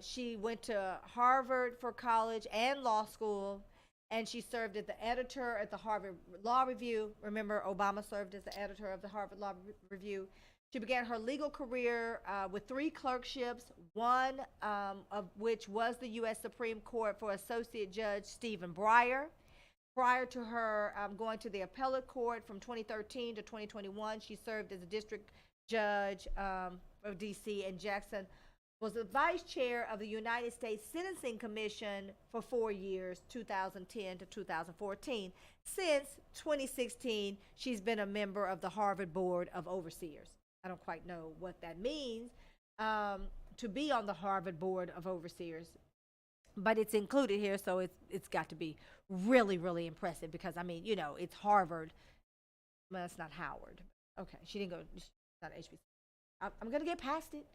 She went to Harvard for college and law school, and she served as the editor at the Harvard Law Review. Remember, Obama served as the editor of the Harvard Law Review. She began her legal career with 3 clerkships, one of which was the U.S. Supreme Court for Associate Judge Stephen Breyer. Prior to her going to the appellate court from 2013 to 2021, she served as a district judge of D.C., and Jackson was the vice chair of the United States Sentencing Commission for 4 years, 2010 to 2014. Since 2016, she's been a member of the Harvard Board of Overseers. I don't quite know what that means, to be on the Harvard Board of Overseers, but it's included here, so it's got to be really, really impressive because, I mean, you know, it's Harvard. Well, it's not Howard. Okay, she didn't go, it's not HBC. I'm going to get past it.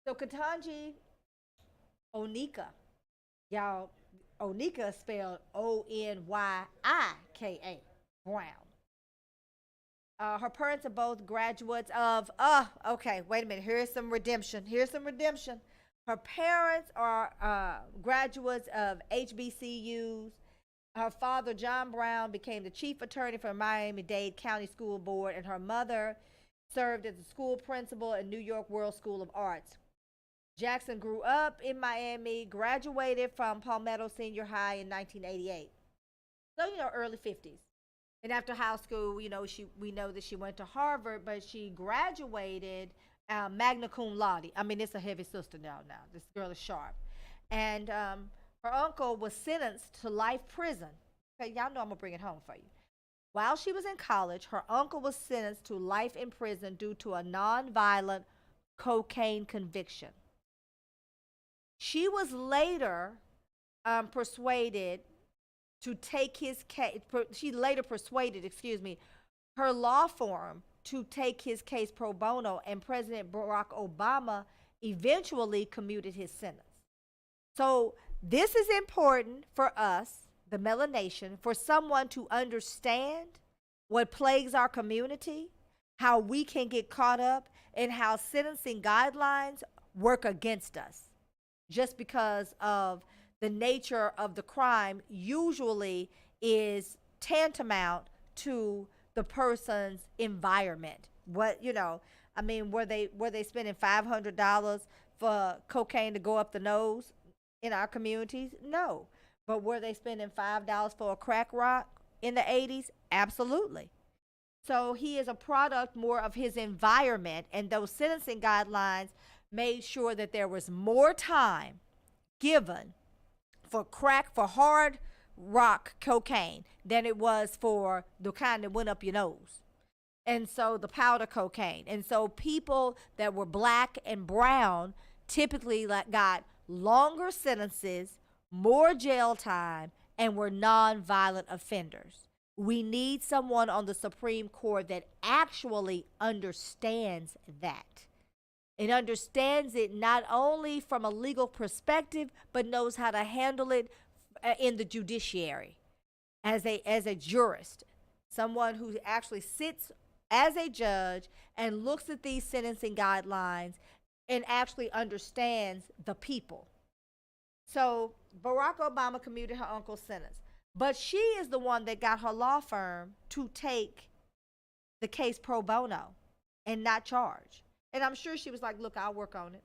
So Katanji Onika, y'all, Onika is spelled Onyika, Brown. Her parents are both graduates of, okay, wait a minute, here's some redemption. Her parents are graduates of HBCUs. Her father, John Brown, became the chief attorney for Miami-Dade County School Board, and her mother served as a school principal at New York World School of Arts. Jackson grew up in Miami, graduated from Palmetto Senior High in 1988. So, you know, early 50s. And after high school, you know, we know that she went to Harvard, but she graduated magna cum laude. I mean, it's a heavy sister now. This girl is sharp. And her uncle was sentenced to life prison. Okay, y'all know I'm going to bring it home for you. While she was in college, her uncle was sentenced to life in prison due to a nonviolent cocaine conviction. She was later persuaded to take his case. She later persuaded, her law firm to take his case pro bono, and President Barack Obama eventually commuted his sentence. So this is important for us, the melanation, for someone to understand what plagues our community, how we can get caught up, and how sentencing guidelines work against us just because of the nature of the crime usually is tantamount to the person's environment. What, you know, I mean, were they spending $500 for cocaine to go up the nose in our communities? No. But were they spending $5 for a crack rock in the 80s? Absolutely. So he is a product more of his environment, and those sentencing guidelines made sure that there was more time given for crack, for hard rock cocaine, than it was for the kind that went up your nose. And so the powder cocaine. And so people that were black and brown typically got longer sentences, more jail time, and were nonviolent offenders. We need someone on the Supreme Court that actually understands that. It understands it not only from a legal perspective, but knows how to handle it in the judiciary as a jurist. Someone who actually sits as a judge and looks at these sentencing guidelines and actually understands the people. So Barack Obama commuted her uncle's sentence, but she is the one that got her law firm to take the case pro bono and not charge. And I'm sure she was like, look, I'll work on it.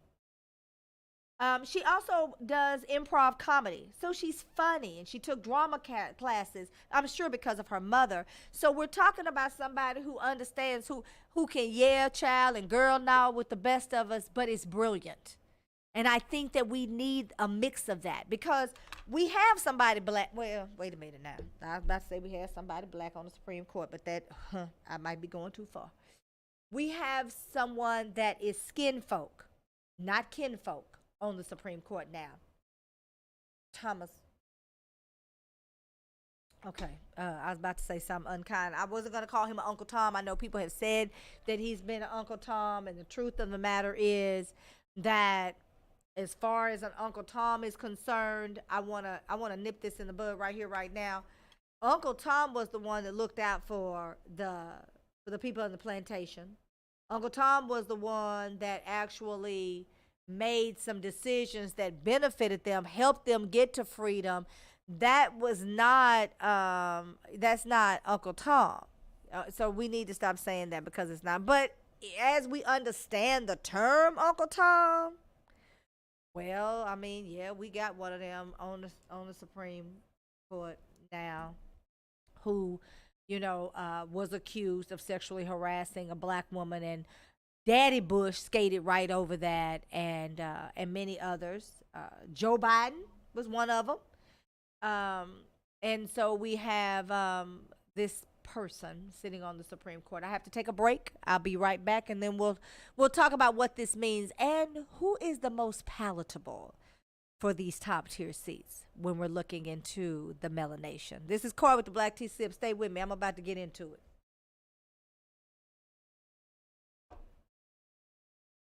She also does improv comedy. So she's funny, and she took drama classes, I'm sure because of her mother. So we're talking about somebody who understands, who can yell, child, and girl now with the best of us, but is brilliant. And I think that we need a mix of that because we have somebody black. Well, wait a minute now. I was about to say we have somebody black on the Supreme Court, but that, I might be going too far. We have someone that is skin folk, not kinfolk, on the Supreme Court now. Thomas. Okay, I was about to say something unkind. I wasn't going to call him an Uncle Tom. I know people have said that he's been an Uncle Tom, and the truth of the matter is that as far as an Uncle Tom is concerned, I wanna nip this in the bud right here, right now. Uncle Tom was the one that looked out for the people in the plantation. Uncle Tom was the one that actually made some decisions that benefited them, helped them get to freedom. That was not, that's not Uncle Tom. So we need to stop saying that because it's not. But as we understand the term, Uncle Tom, well, I mean, yeah, we got one of them on the Supreme Court now who, was accused of sexually harassing a black woman, and Daddy Bush skated right over that, and many others. Joe Biden was one of them. And so we have this person sitting on the Supreme Court. I have to take a break. I'll be right back, and then we'll talk about what this means and who is the most palatable for these top tier seats when we're looking into the melanation. This is Corey with the Black Tea Sip. Stay with me. I'm about to get into it.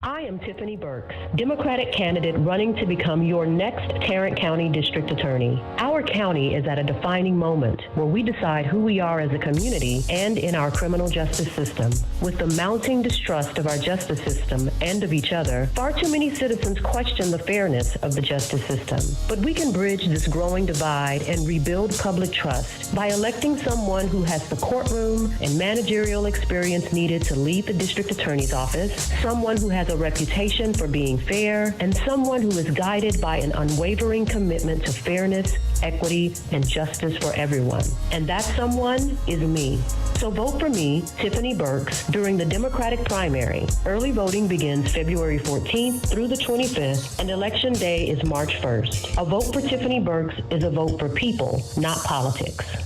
I am Tiffany Burks, Democratic candidate running to become your next Tarrant County District Attorney. Our county is at a defining moment where we decide who we are as a community and in our criminal justice system. With the mounting distrust of our justice system and of each other, far too many citizens question the fairness of the justice system. But we can bridge this growing divide and rebuild public trust by electing someone who has the courtroom and managerial experience needed to lead the district attorney's office, someone who has a reputation for being fair, and someone who is guided by an unwavering commitment to fairness, equity, and justice for everyone. And that someone is me. So vote for me, Tiffany Burks, during the Democratic primary. Early voting begins February 14th through the 25th, and Election Day is March 1st. A vote for Tiffany Burks is a vote for people, not politics.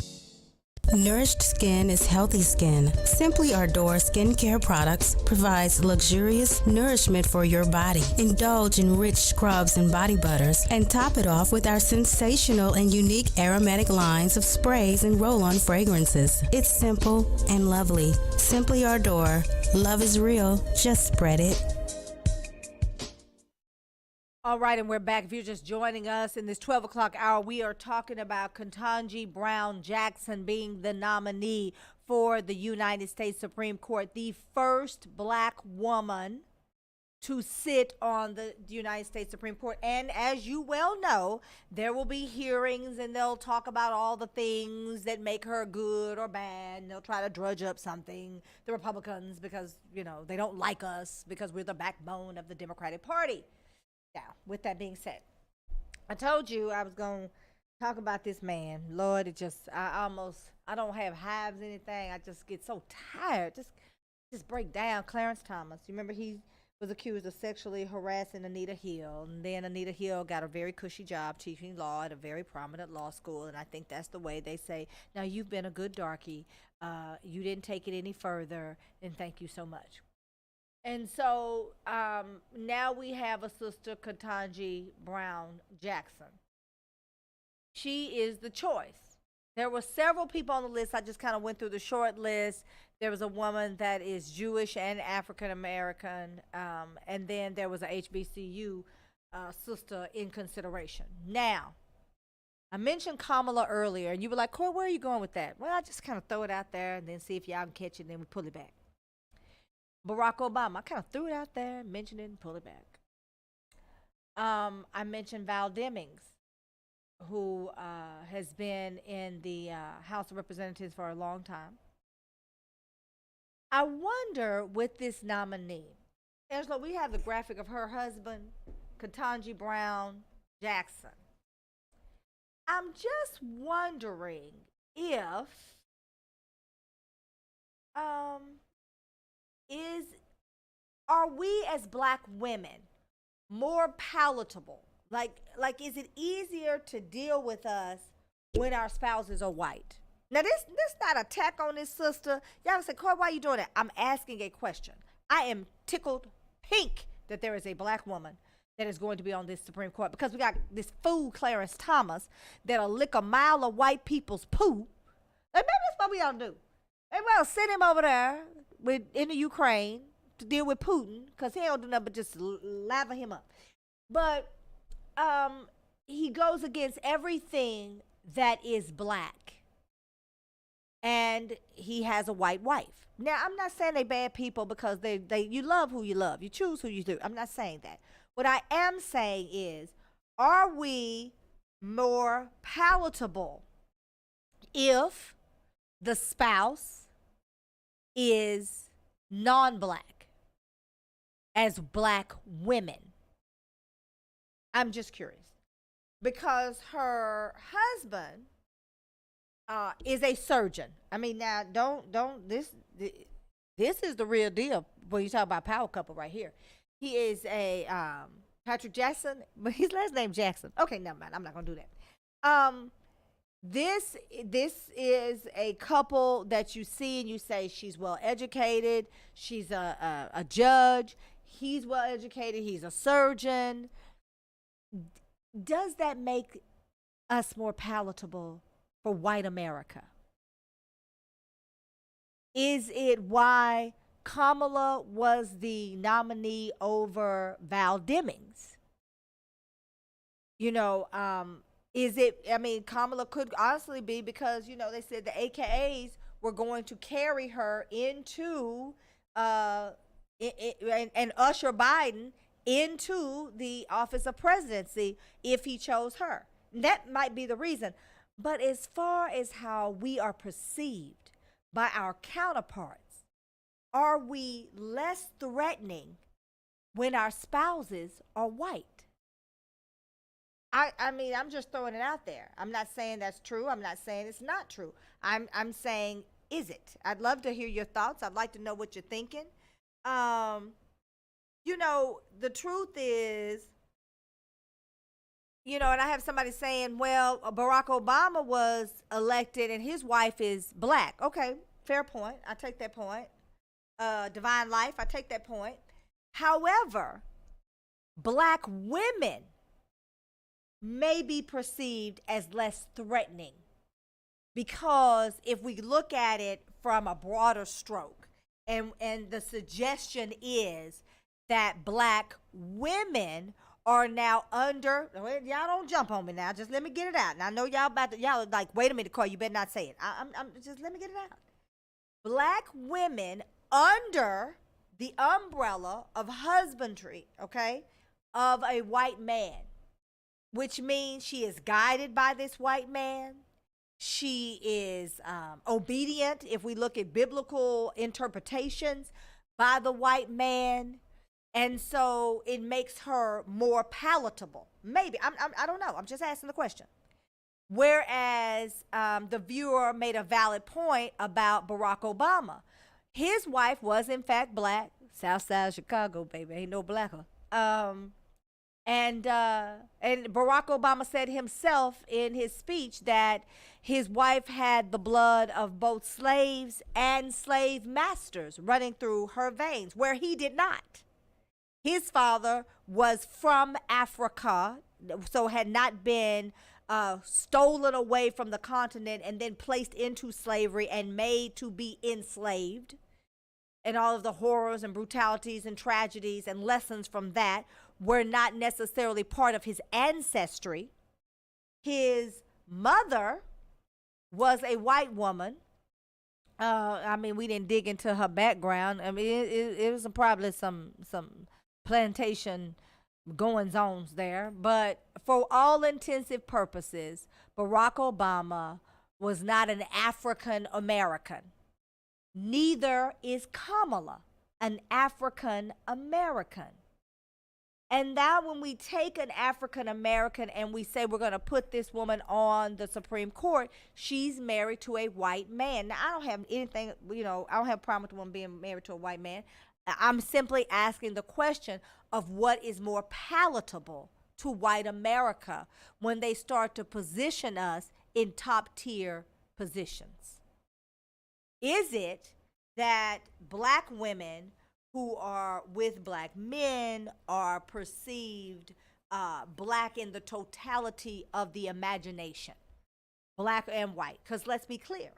Nourished skin is healthy skin. Simply Ardor skincare products provides luxurious nourishment for your body. Indulge in rich scrubs and body butters, and top it off with our sensational and unique aromatic lines of sprays and roll-on fragrances. It's simple and lovely. Simply Ardor. Love is real. Just spread it. All right, and we're back. If you're just joining us in this 12 o'clock hour, we are talking about Kitanji Brown Jackson being the nominee for the United States Supreme Court, the first black woman to sit on the United States Supreme Court. And as you well know, there will be hearings, and they'll talk about all the things that make her good or bad, and they'll try to drudge up something, the Republicans, because, they don't like us because we're the backbone of the Democratic Party. Now, with that being said, I told you I was going to talk about this man. Lord, I don't have hives or anything. I just get so tired. Just break down. Clarence Thomas. You remember he was accused of sexually harassing Anita Hill. And then Anita Hill got a very cushy job teaching law at a very prominent law school. And I think that's the way they say, now you've been a good darky. You didn't take it any further. And thank you so much. And so now we have a sister, Kitanji Brown Jackson. She is the choice. There were several people on the list. I just kind of went through the short list. There was a woman that is Jewish and African American, and then there was a HBCU sister in consideration. Now, I mentioned Kamala earlier, and you were like, Corey, where are you going with that? Well, I just kind of throw it out there and then see if y'all can catch it, and then we pull it back. Barack Obama, I kind of threw it out there, mentioned it, and pulled it back. I mentioned Val Demings, who has been in the House of Representatives for a long time. I wonder with this nominee, Angela, we have the graphic of her husband, Kitanji Brown Jackson. I'm just wondering if are we as black women more palatable? Like is it easier to deal with us when our spouses are white? Now this not an attack on this sister. Y'all say, Corey, why are you doing that? I'm asking a question. I am tickled pink that there is a black woman that is going to be on this Supreme Court, because we got this fool Clarence Thomas that'll lick a mile of white people's poo. Like, maybe that's what we ought to do. Maybe we'll send him over there in the Ukraine to deal with Putin, because he don't do nothing but just lather him up. But he goes against everything that is black. And he has a white wife. Now, I'm not saying they bad people, because you love who you love. You choose who you do. I'm not saying that. What I am saying is, are we more palatable if the spouse is non-black? as black women? I'm just curious. Because her husband is a surgeon. I mean, now this is the real deal when you talk about power couple right here. He is a Patrick Jackson, but his last name Jackson. Okay, never mind. I'm not gonna do that. This is a couple that you see and you say she's well educated. She's a judge. He's well educated. He's a surgeon. Does that make us more palatable for white America? Is it why Kamala was the nominee over Val Demings? Is it, I mean, Kamala could honestly be because, they said the AKAs were going to carry her into, and usher Biden into the office of presidency if he chose her. That might be the reason. But as far as how we are perceived by our counterparts, are we less threatening when our spouses are white? I mean, I'm just throwing it out there. I'm not saying that's true. I'm not saying it's not true. I'm saying, is it? I'd love to hear your thoughts. I'd like to know what you're thinking. The truth is, and I have somebody saying, well, Barack Obama was elected and his wife is black. Okay, fair point. I take that point. Divine Life, I take that point. However, black women may be perceived as less threatening because if we look at it from a broader stroke, and the suggestion is that black women are now under, y'all don't jump on me now, just let me get it out. And I know y'all are like, wait a minute, Corey, you better not say it. I'm just let me get it out. Black women under the umbrella of husbandry, okay, of a white man, which means she is guided by this white man. She is obedient, if we look at biblical interpretations, by the white man. And so it makes her more palatable. Maybe. I don't know. I'm just asking the question. Whereas the viewer made a valid point about Barack Obama. His wife was, in fact, black. South side of Chicago, baby. Ain't no blacker. And Barack Obama said himself in his speech that his wife had the blood of both slaves and slave masters running through her veins, where he did not. His father was from Africa, so had not been stolen away from the continent and then placed into slavery and made to be enslaved. And all of the horrors and brutalities and tragedies and lessons from that were not necessarily part of his ancestry. His mother was a white woman. I mean, we didn't dig into her background. I mean, it was probably some plantation goings-ons there. But for all intensive purposes, Barack Obama was not an African American. Neither is Kamala an African American. And now when we take an African American and we say we're going to put this woman on the Supreme Court, she's married to a white man. Now, I don't have anything, I don't have a problem with a woman being married to a white man. I'm simply asking the question of what is more palatable to white America when they start to position us in top tier positions. Is it that black women who are with black men are perceived black in the totality of the imagination, black and white? Because let's be clear,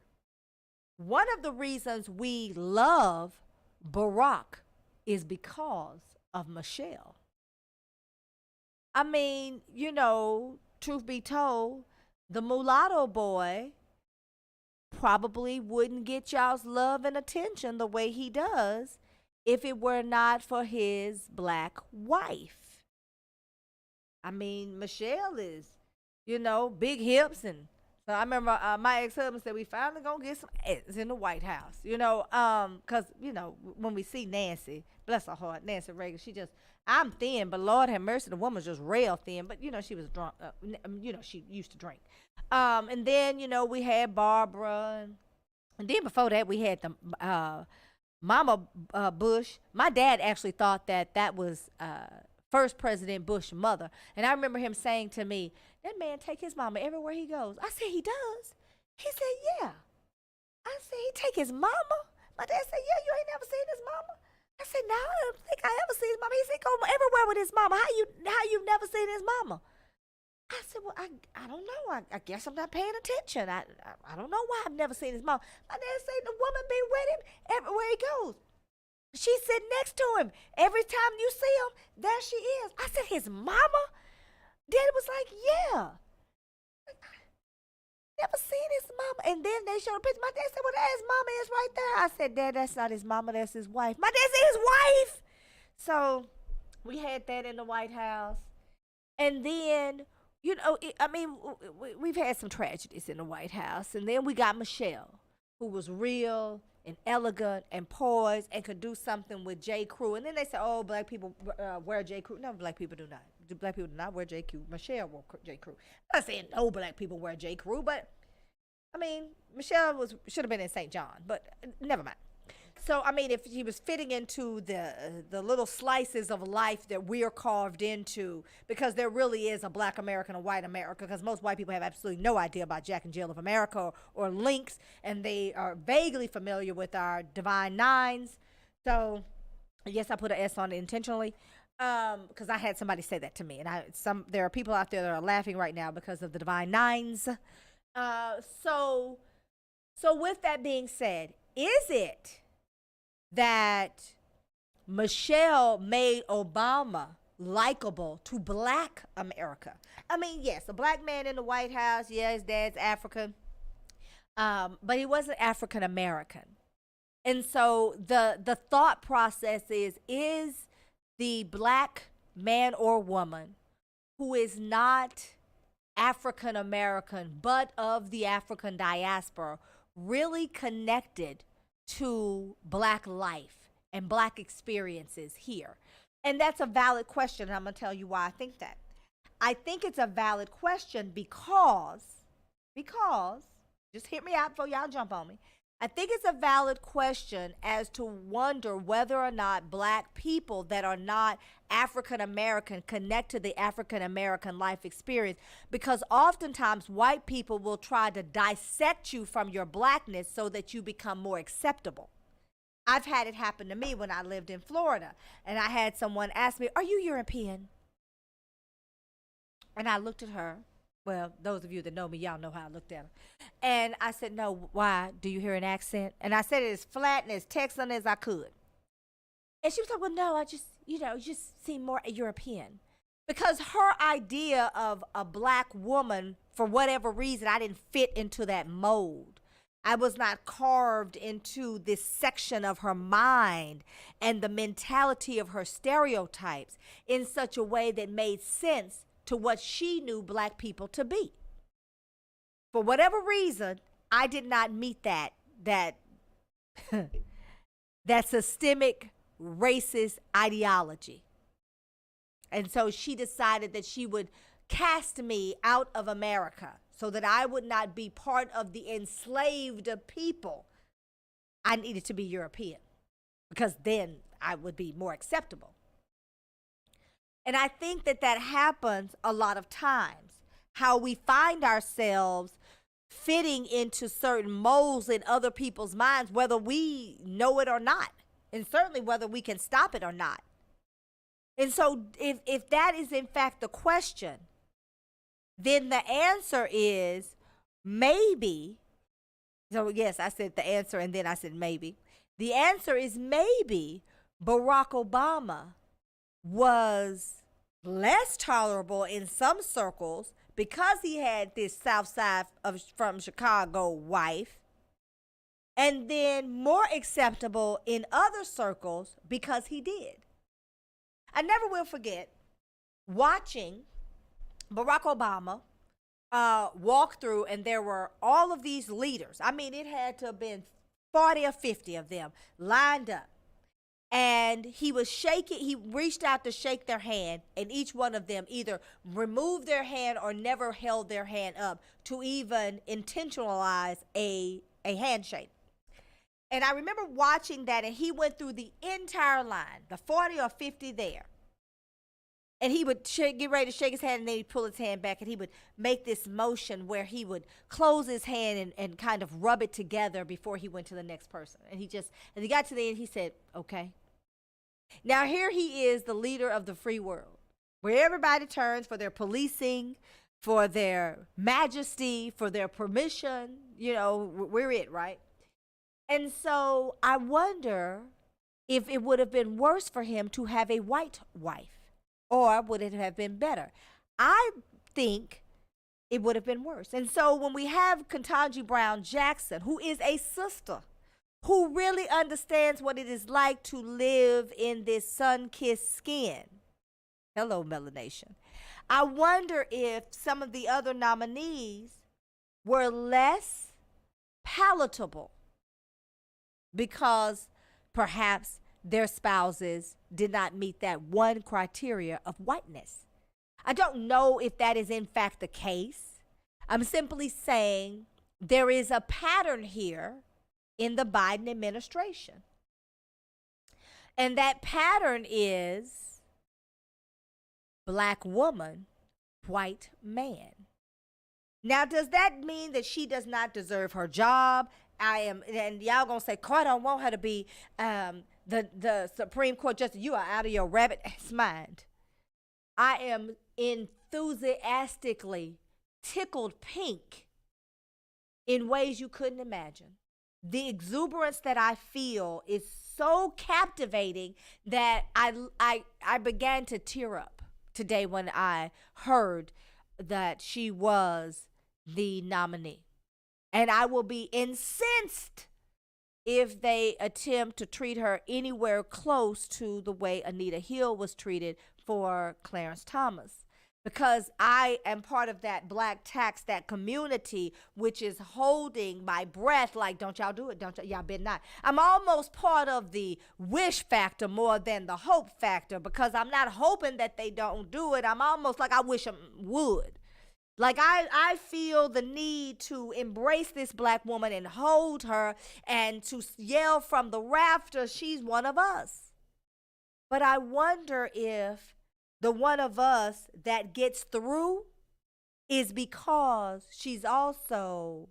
one of the reasons we love Barack is because of Michelle. I mean, truth be told, the mulatto boy probably wouldn't get y'all's love and attention the way he does if it were not for his black wife. I mean, Michelle is, big hips. And so I remember my ex-husband said, we finally gonna get some ass in the White House, because, when we see Nancy, bless her heart, Nancy Reagan. I'm thin, but Lord have mercy, the woman's just real thin. But, she was drunk. She used to drink. And then, we had Barbara. And then before that, we had the Mama Bush. My dad actually thought that was first President Bush's mother. And I remember him saying to me, that man take his mama everywhere he goes. I said, he does? He said, yeah. I said, he take his mama? My dad said, yeah, you ain't never seen his mama? I said, no, I don't think I ever seen his mama. He said, go everywhere with his mama. How you never seen his mama? I said, well, I don't know. I guess I'm not paying attention. I don't know why I've never seen his mama. My dad said the woman be with him everywhere he goes. She's sitting next to him. Every time you see him, there she is. I said, his mama? Daddy was like, yeah. Never seen his mama. And then they showed a picture. My dad said, well, there his mama is right there. I said, Dad, that's not his mama, that's his wife. My dad said his wife. So we had that in the White House. And then, we've had some tragedies in the White House. And then we got Michelle, who was real and elegant and poised and could do something with J. Crew. And then they said, oh, black people wear J. Crew. No, black people do not. Black people do not wear J. Crew. Michelle wore J. Crew. I'm not saying no black people wear J. Crew, but, Michelle should have been in St. John, but never mind. So, if he was fitting into the little slices of life that we're carved into, because there really is a black America and a white America, because most white people have absolutely no idea about Jack and Jill of America or Lynx, and they are vaguely familiar with our Divine Nines. So, yes, I put an S on it intentionally, because I had somebody say that to me, and there are people out there that are laughing right now because of the Divine Nines. So with that being said, is it that Michelle made Obama likable to black America? Yes, a black man in the White House. Yeah, his dad's African. But he wasn't African American. And so the thought process is the black man or woman who is not African American, but of the African diaspora, really connected to black life and black experiences here? And that's a valid question. And I'm going to tell you why I think that. I think it's a valid question because, just hear me out before y'all jump on me. I think it's a valid question as to wonder whether or not black people that are not African American connect to the African American life experience, because oftentimes white people will try to dissect you from your blackness so that you become more acceptable. I've had it happen to me when I lived in Florida, and I had someone ask me, "Are you European?" And I looked at her. Well, those of you that know me, y'all know how I looked at her. And I said, "No, why? Do you hear an accent?" And I said it as flat and as Texan as I could. And she was like, "Well, no, I just, you just seem more European." Because her idea of a black woman, for whatever reason, I didn't fit into that mold. I was not carved into this section of her mind and the mentality of her stereotypes in such a way that made sense to what she knew black people to be. For whatever reason, I did not meet that systemic racist ideology. And so she decided that she would cast me out of America so that I would not be part of the enslaved people. I needed to be European because then I would be more acceptable. And I think that happens a lot of times, how we find ourselves fitting into certain molds in other people's minds, whether we know it or not, and certainly whether we can stop it or not. And so if that is in fact the question, then the answer is maybe. So yes, I said the answer and then I said maybe. The answer is maybe Barack Obama was less tolerable in some circles because he had this South Side from Chicago wife, and then more acceptable in other circles because he did. I never will forget watching Barack Obama walk through, and there were all of these leaders. I mean, it had to have been 40 or 50 of them lined up. And he was shaking, he reached out to shake their hand, and each one of them either removed their hand or never held their hand up to even intentionalize a handshake. And I remember watching that, and he went through the entire line, the 40 or 50 there. And he would get ready to shake his hand, and then he'd pull his hand back, and he would make this motion where he would close his hand and kind of rub it together before he went to the next person. And as he got to the end, he said, okay. Now here he is, the leader of the free world, where everybody turns for their policing, for their majesty, for their permission. You know, we're it, right? And so I wonder if it would have been worse for him to have a white wife, or would it have been better? I think it would have been worse. And so when we have Kitanji Brown Jackson, who is a sister, who really understands what it is like to live in this sun-kissed skin. Hello, melanation. I wonder if some of the other nominees were less palatable because perhaps their spouses did not meet that one criteria of whiteness. I don't know if that is in fact the case. I'm simply saying there is a pattern here in the Biden administration. And that pattern is black woman, white man. Now, does that mean that she does not deserve her job? And y'all gonna say, Court don't want her to be the Supreme Court justice. You are out of your rabbit ass mind. I am enthusiastically tickled pink in ways you couldn't imagine. The exuberance that I feel is so captivating that I began to tear up today when I heard that she was the nominee. And I will be incensed if they attempt to treat her anywhere close to the way Anita Hill was treated for Clarence Thomas. Because I am part of that black tax, that community, which is holding my breath like, don't y'all do it, y'all better not. I'm almost part of the wish factor more than the hope factor, because I'm not hoping that they don't do it. I'm almost like I wish them would. Like I feel the need to embrace this black woman and hold her and to yell from the rafters, she's one of us. But I wonder if the one of us that gets through is because she's also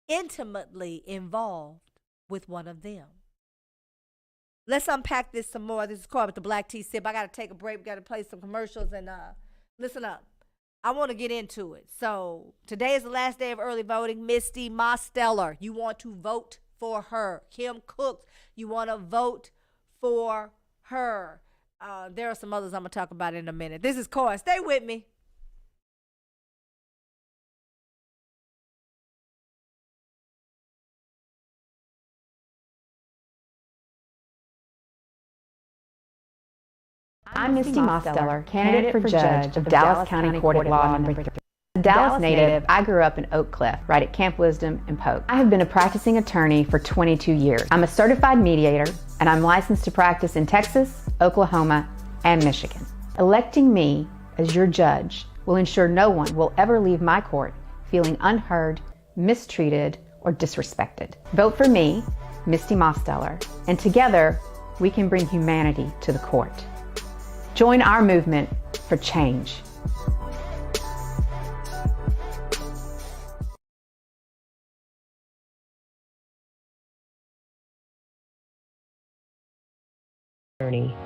intimately involved with one of them. Let's unpack this some more. This is called the Black Tea Sip. I got to take a break. We got to play some commercials and listen up. I want to get into it. So today is the last day of early voting. Misty Mosteller, you want to vote for her. Kim Cooks, you want to vote for her. There are some others I'm going to talk about in a minute. This is Cora. Stay with me. I'm Misty Mosteller, candidate for judge of Dallas County Court of Law No. 3. A Dallas native, I grew up in Oak Cliff, right at Camp Wisdom and Polk. I have been a practicing attorney for 22 years. I'm a certified mediator, and I'm licensed to practice in Texas, Oklahoma, and Michigan. Electing me as your judge will ensure no one will ever leave my court feeling unheard, mistreated, or disrespected. Vote for me, Misty Mosteller, and together we can bring humanity to the court. Join our movement for change.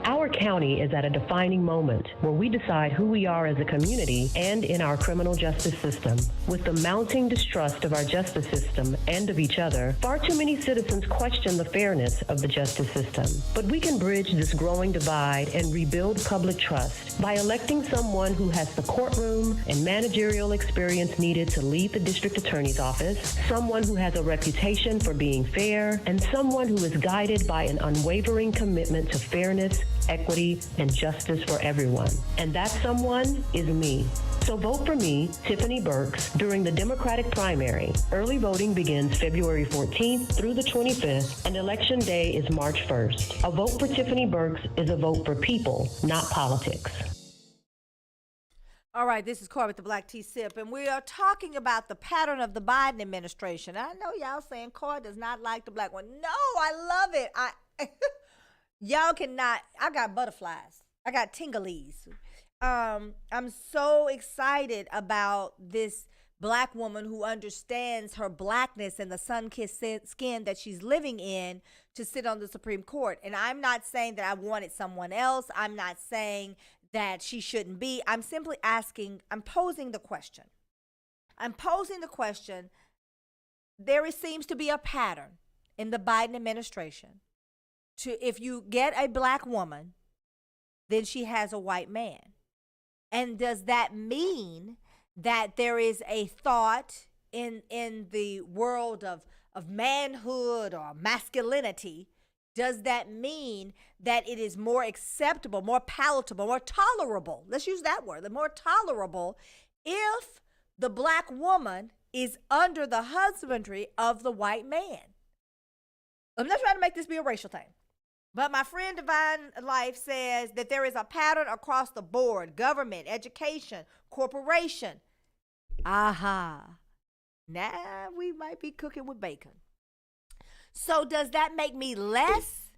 Our county is at a defining moment where we decide who we are as a community and in our criminal justice system. With the mounting distrust of our justice system and of each other, far too many citizens question the fairness of the justice system. But we can bridge this growing divide and rebuild public trust by electing someone who has the courtroom and managerial experience needed to lead the district attorney's office, someone who has a reputation for being fair, and someone who is guided by an unwavering commitment to fairness, equity, and justice for everyone. And that someone is me. So vote for me, Tiffany Burks, during the Democratic primary. Early voting begins February 14th through the 25th, and Election Day is March 1st. A vote for Tiffany Burks is a vote for people, not politics. All right, this is Corey with the Black Tea Sip, and we are talking about the pattern of the Biden administration. I know y'all saying Corey does not like the black one. No, I love it. Y'all cannot. I got butterflies. I got tinglies. I'm so excited about this black woman who understands her blackness and the sun-kissed skin that she's living in to sit on the Supreme Court. And I'm not saying that I wanted someone else. I'm not saying that she shouldn't be. I'm simply asking, I'm posing the question. There seems to be a pattern in the Biden administration to, if you get a black woman, then she has a white man. And does that mean that there is a thought in the world of manhood or masculinity? Does that mean that it is more acceptable, more palatable, more tolerable? Let's use that word, more tolerable, if the black woman is under the husbandry of the white man. I'm not trying to make this be a racial thing, but my friend Divine Life says that there is a pattern across the board: government, education, corporation. Now we might be cooking with bacon. So does that make me less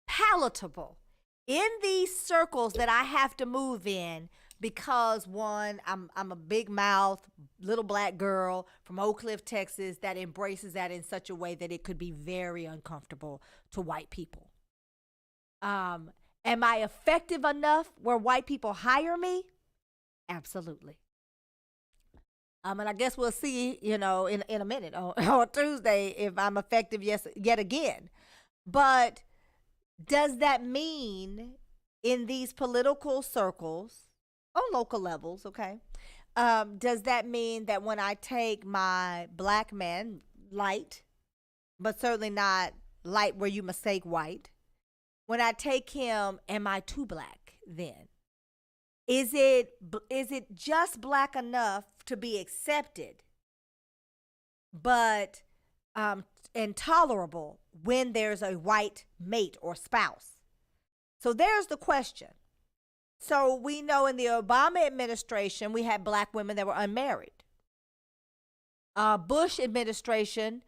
palatable in these circles that I have to move in because, one, I'm a big mouth little black girl from Oak Cliff, Texas, that embraces that in such a way that it could be very uncomfortable to white people? Am I effective enough where white people hire me? Absolutely. And I guess we'll see, in a minute on Tuesday if I'm effective yet again. But does that mean in these political circles, on local levels, okay, does that mean that when I take my black man, light, but certainly not light where you mistake white, when I take him, am I too black then? Is it just black enough to be accepted, but intolerable when there's a white mate or spouse? So there's the question. So we know in the Obama administration, we had black women that were unmarried. Bush administration,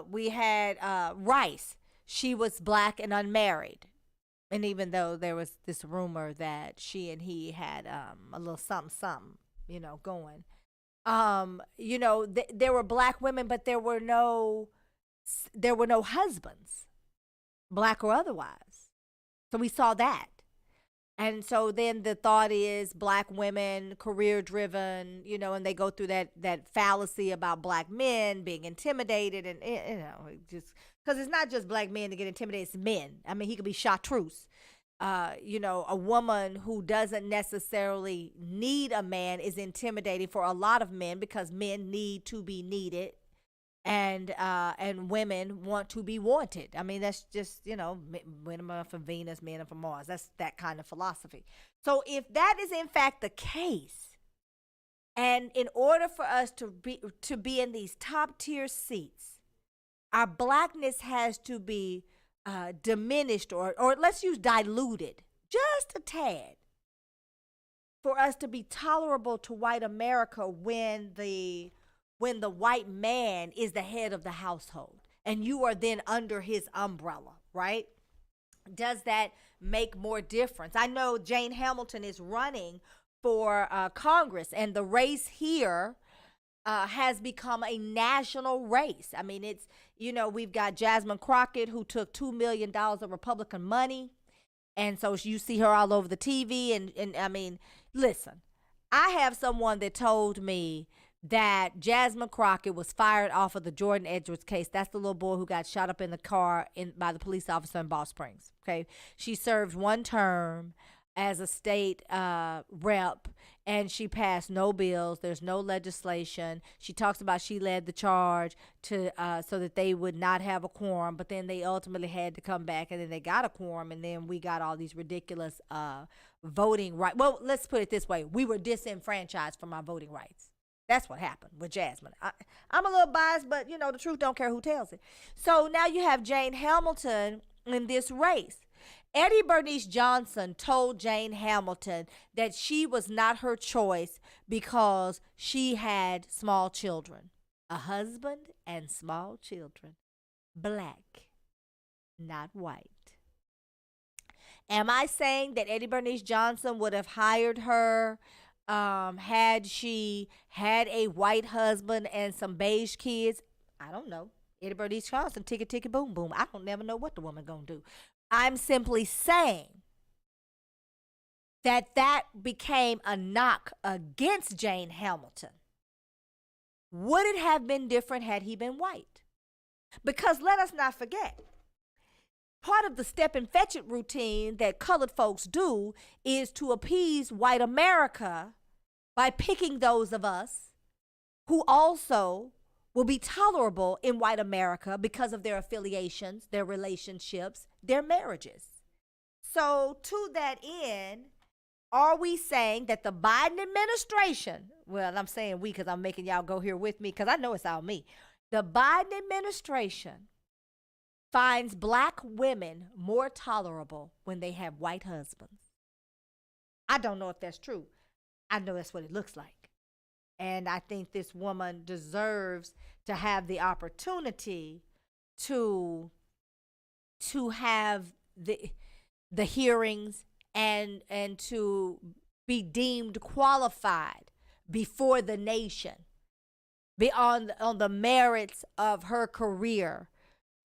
we had Rice. She was black and unmarried. And even though there was this rumor that she and he had a little something, going. There were black women, but there were no husbands, black or otherwise. So we saw that. And so then the thought is black women, career driven, and they go through that fallacy about black men being intimidated and, just because it's not just black men that get intimidated, it's men. I mean, he could be chartreuse. A woman who doesn't necessarily need a man is intimidating for a lot of men because men need to be needed. And women want to be wanted. I mean, that's just, women are from Venus, men are from Mars. That's that kind of philosophy. So if that is in fact the case, and in order for us to be in these top tier seats, our blackness has to be diminished or let's use diluted just a tad for us to be tolerable to white America when the white man is the head of the household and you are then under his umbrella, right? Does that make more difference? I know Jane Hamilton is running for Congress, and the race here has become a national race. I mean, it's, we've got Jasmine Crockett, who took $2 million of Republican money. And so you see her all over the TV. And I mean, listen, I have someone that told me that Jasmine Crockett was fired off of the Jordan Edwards case. That's the little boy who got shot up in the car by the police officer in Ball Springs. Okay. She served one term as a state rep, and she passed no bills. There's no legislation. She talks about she led the charge to so that they would not have a quorum, but then they ultimately had to come back, and then they got a quorum, and then we got all these ridiculous voting right. Well, let's put it this way. We were disenfranchised from our voting rights. That's what happened with Jasmine. I'm a little biased, but, you know, the truth don't care who tells it. So now you have Jane Hamilton in this race. Eddie Bernice Johnson told Jane Hamilton that she was not her choice because she had small children, a husband and small children, black, not white. Am I saying that Eddie Bernice Johnson would have hired her had she had a white husband and some beige kids? I don't know. Eddie Bernice Johnson, ticket, ticket, boom, boom. I don't never know what the woman gonna do. I'm simply saying that became a knock against Jane Hamilton. Would it have been different had he been white? Because let us not forget, part of the step and fetch it routine that colored folks do is to appease white America by picking those of us who also will be tolerable in white America because of their affiliations, their relationships, their marriages. So to that end, are we saying that the Biden administration, well, I'm saying we because I'm making y'all go here with me because I know it's all me. The Biden administration finds black women more tolerable when they have white husbands. I don't know if that's true. I know that's what it looks like. And I think this woman deserves to have the opportunity to have the hearings and to be deemed qualified before the nation on the merits of her career,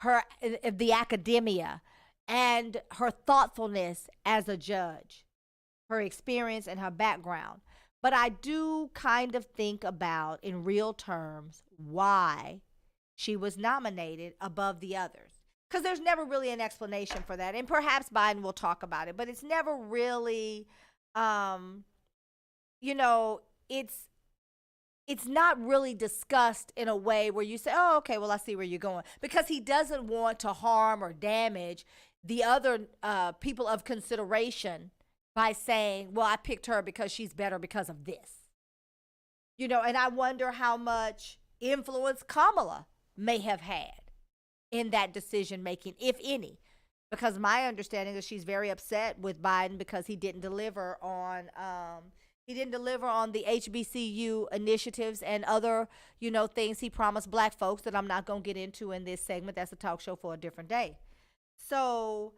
the academia, and her thoughtfulness as a judge, her experience and her background. But I do kind of think about, in real terms, why she was nominated above the others. Because there's never really an explanation for that. And perhaps Biden will talk about it, but it's never really, it's not really discussed in a way where you say, oh, okay, well, I see where you're going. Because he doesn't want to harm or damage the other people of consideration by saying, well, I picked her because she's better because of this. And I wonder how much influence Kamala may have had in that decision making, if any. Because my understanding is she's very upset with Biden because he didn't deliver on the HBCU initiatives and other, things he promised black folks that I'm not going to get into in this segment. That's a talk show for a different day. So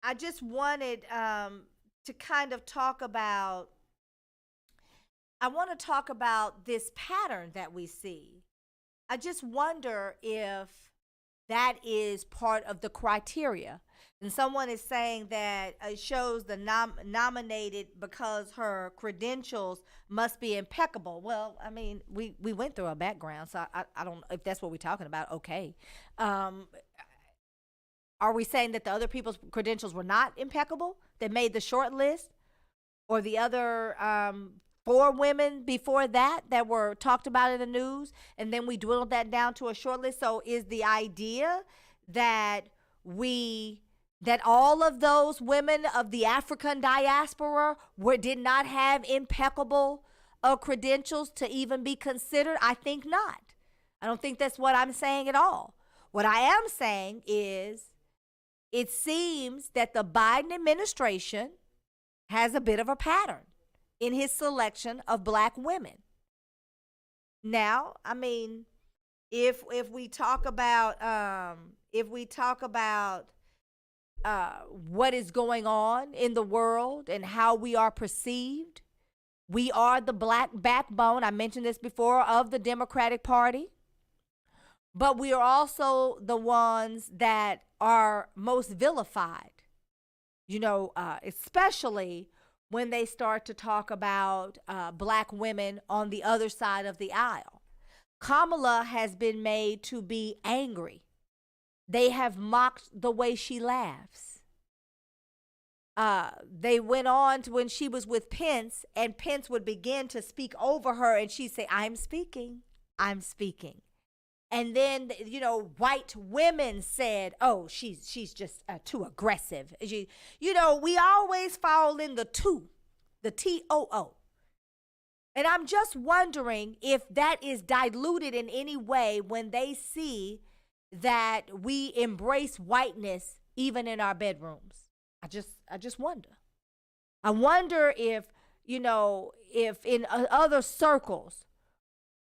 I just wanted to kind of talk about this pattern that we see. I just wonder if that is part of the criteria. And someone is saying that it shows the nominated because her credentials must be impeccable. Well, I mean, we went through a background, so I don't know if that's what we're talking about. Okay. Are we saying that the other people's credentials were not impeccable that made the short list? Or the other 4 women before that were talked about in the news, and then we dwindled that down to a short list? So is the idea that all of those women of the African diaspora did not have impeccable credentials to even be considered? I think not. I don't think that's what I'm saying at all. What I am saying is it seems that the Biden administration has a bit of a pattern in his selection of black women. Now, I mean, if we talk about what is going on in the world and how we are perceived, we are the black backbone, I mentioned this before, of the Democratic Party. But we are also the ones that are most vilified, especially when they start to talk about black women on the other side of the aisle. Kamala has been made to be angry. They have mocked the way she laughs. They went on to when she was with Pence, and Pence would begin to speak over her, and she'd say, I'm speaking. And then, white women said, oh, she's just too aggressive. We always fall in the TOO. And I'm just wondering if that is diluted in any way when they see that we embrace whiteness even in our bedrooms. I just wonder. I wonder if in other circles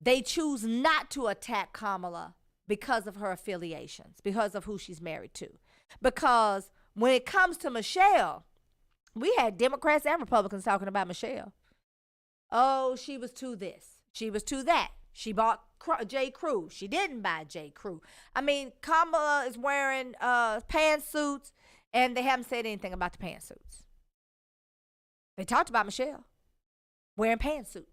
they choose not to attack Kamala because of her affiliations, because of who she's married to. Because when it comes to Michelle, we had Democrats and Republicans talking about Michelle. Oh, she was too this. She was too that. She bought J. Crew. She didn't buy J. Crew. I mean, Kamala is wearing pantsuits, and they haven't said anything about the pantsuits. They talked about Michelle wearing pantsuits.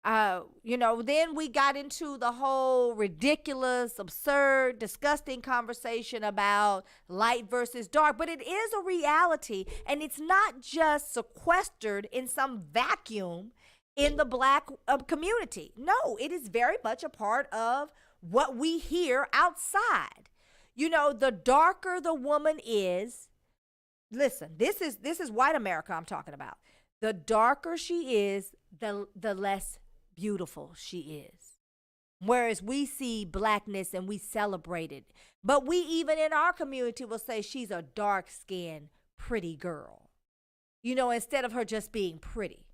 Then we got into the whole ridiculous, absurd, disgusting conversation about light versus dark. But it is a reality, and it's not just sequestered in some vacuum in the black community. No, it is very much a part of what we hear outside. The darker the woman is, listen, this is white America I'm talking about. The darker she is, the less beautiful she is. Whereas we see blackness and we celebrate it. But we even in our community will say she's a dark-skinned, pretty girl. Instead of her just being pretty.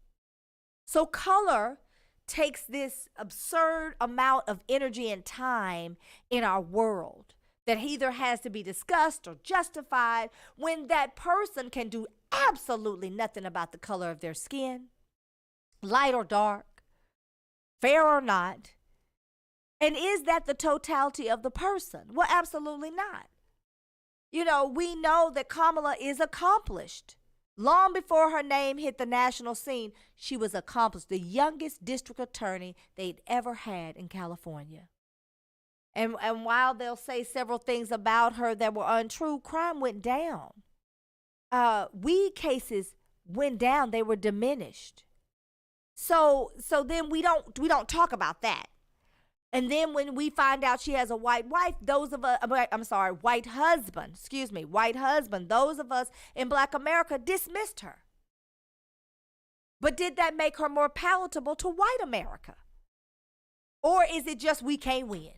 So color takes this absurd amount of energy and time in our world that either has to be discussed or justified when that person can do absolutely nothing about the color of their skin, light or dark, fair or not. And is that the totality of the person? Well, absolutely not. We know that Kamala is accomplished. Long before her name hit the national scene, she was accomplished, the youngest district attorney they'd ever had in California. And while they'll say several things about her that were untrue, crime went down. Weed cases went down, they were diminished. So then we don't talk about that. And then when we find out she has a white wife, white husband, those of us in Black America dismissed her. But did that make her more palatable to white America? Or is it just we can't win?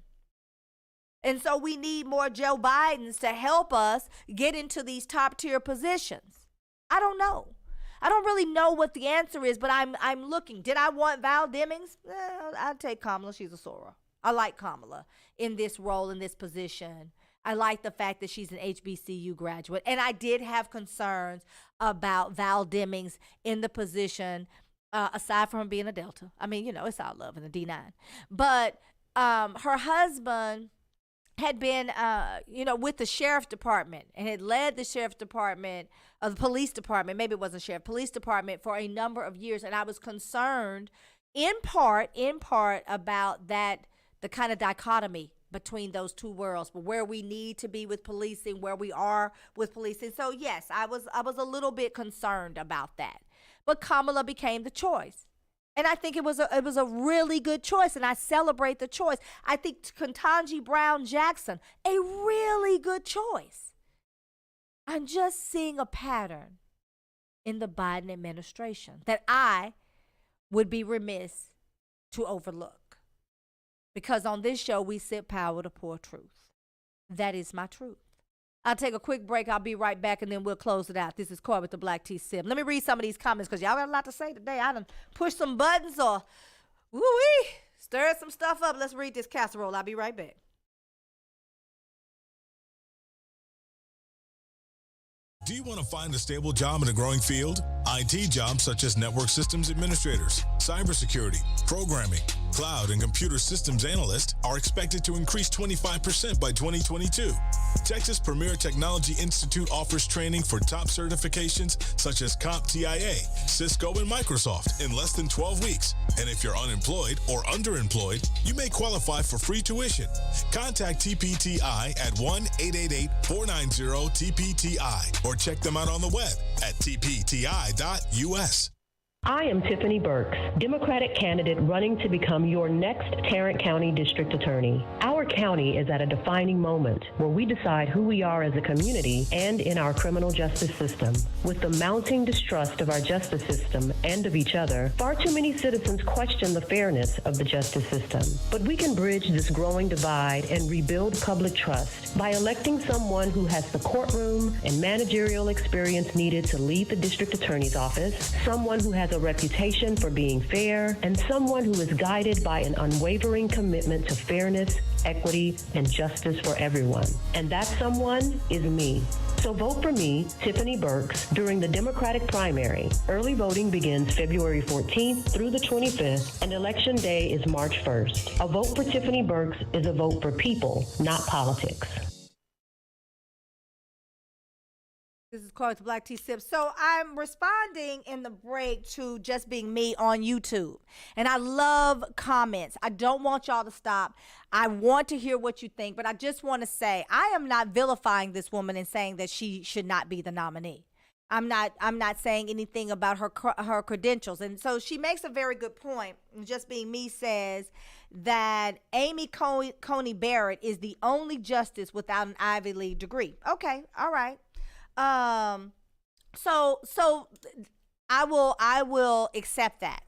And so we need more Joe Bidens to help us get into these top tier positions. I don't know. I don't really know what the answer is, but I'm looking. Did I want Val Demings? I'd take Kamala. She's a Sora. I like Kamala in this role, in this position. I like the fact that she's an HBCU graduate. And I did have concerns about Val Demings in the position, aside from being a Delta. I mean, it's all love in the D9. But her husband had been, with the sheriff department and had led the sheriff department, the police department, maybe it wasn't sheriff, police department for a number of years. And I was concerned in part about that, the kind of dichotomy between those two worlds, but where we need to be with policing, where we are with policing. So yes, I was a little bit concerned about that. But Kamala became the choice. And I think it was a really good choice, and I celebrate the choice. I think Kitanji Brown Jackson, a really good choice. I'm just seeing a pattern in the Biden administration that I would be remiss to overlook. Because on this show, we sip power to pour truth. That is my truth. I'll take a quick break. I'll be right back, and then we'll close it out. This is Coy with the Black Tea Sip. Let me read some of these comments because y'all got a lot to say today. I done pushed some buttons or stirred some stuff up. Let's read this casserole. I'll be right back. Do you want to find a stable job in a growing field? IT jobs such as network systems administrators, cybersecurity, programming, cloud, and computer systems analysts are expected to increase 25% by 2022. Texas Premier Technology Institute offers training for top certifications such as CompTIA, Cisco, and Microsoft in less than 12 weeks. And if you're unemployed or underemployed, you may qualify for free tuition. Contact TPTI at 1-888-490-TPTI or check them out on the web at tpti.us. I am Tiffany Burks, Democratic candidate running to become your next Tarrant County District Attorney. Our county is at a defining moment where we decide who we are as a community and in our criminal justice system. With the mounting distrust of our justice system and of each other, far too many citizens question the fairness of the justice system. But we can bridge this growing divide and rebuild public trust by electing someone who has the courtroom and managerial experience needed to lead the district attorney's office, someone who has a reputation for being fair, and someone who is guided by an unwavering commitment to fairness, equity, and justice for everyone. And that someone is me. So vote for me, Tiffany Burks, during the Democratic primary. Early voting begins February 14th through the 25th, and Election Day is March 1st. A vote for Tiffany Burks is a vote for people, not politics. This is Corey with the Black Tea Sip. So I'm responding in the break to Just Being Me on YouTube. And I love comments. I don't want y'all to stop. I want to hear what you think, but I just want to say I am not vilifying this woman and saying that she should not be the nominee. I'm not saying anything about her credentials. And so she makes a very good point. Just Being Me says that Amy Coney Barrett is the only justice without an Ivy League degree. Okay, all right. So I will accept that.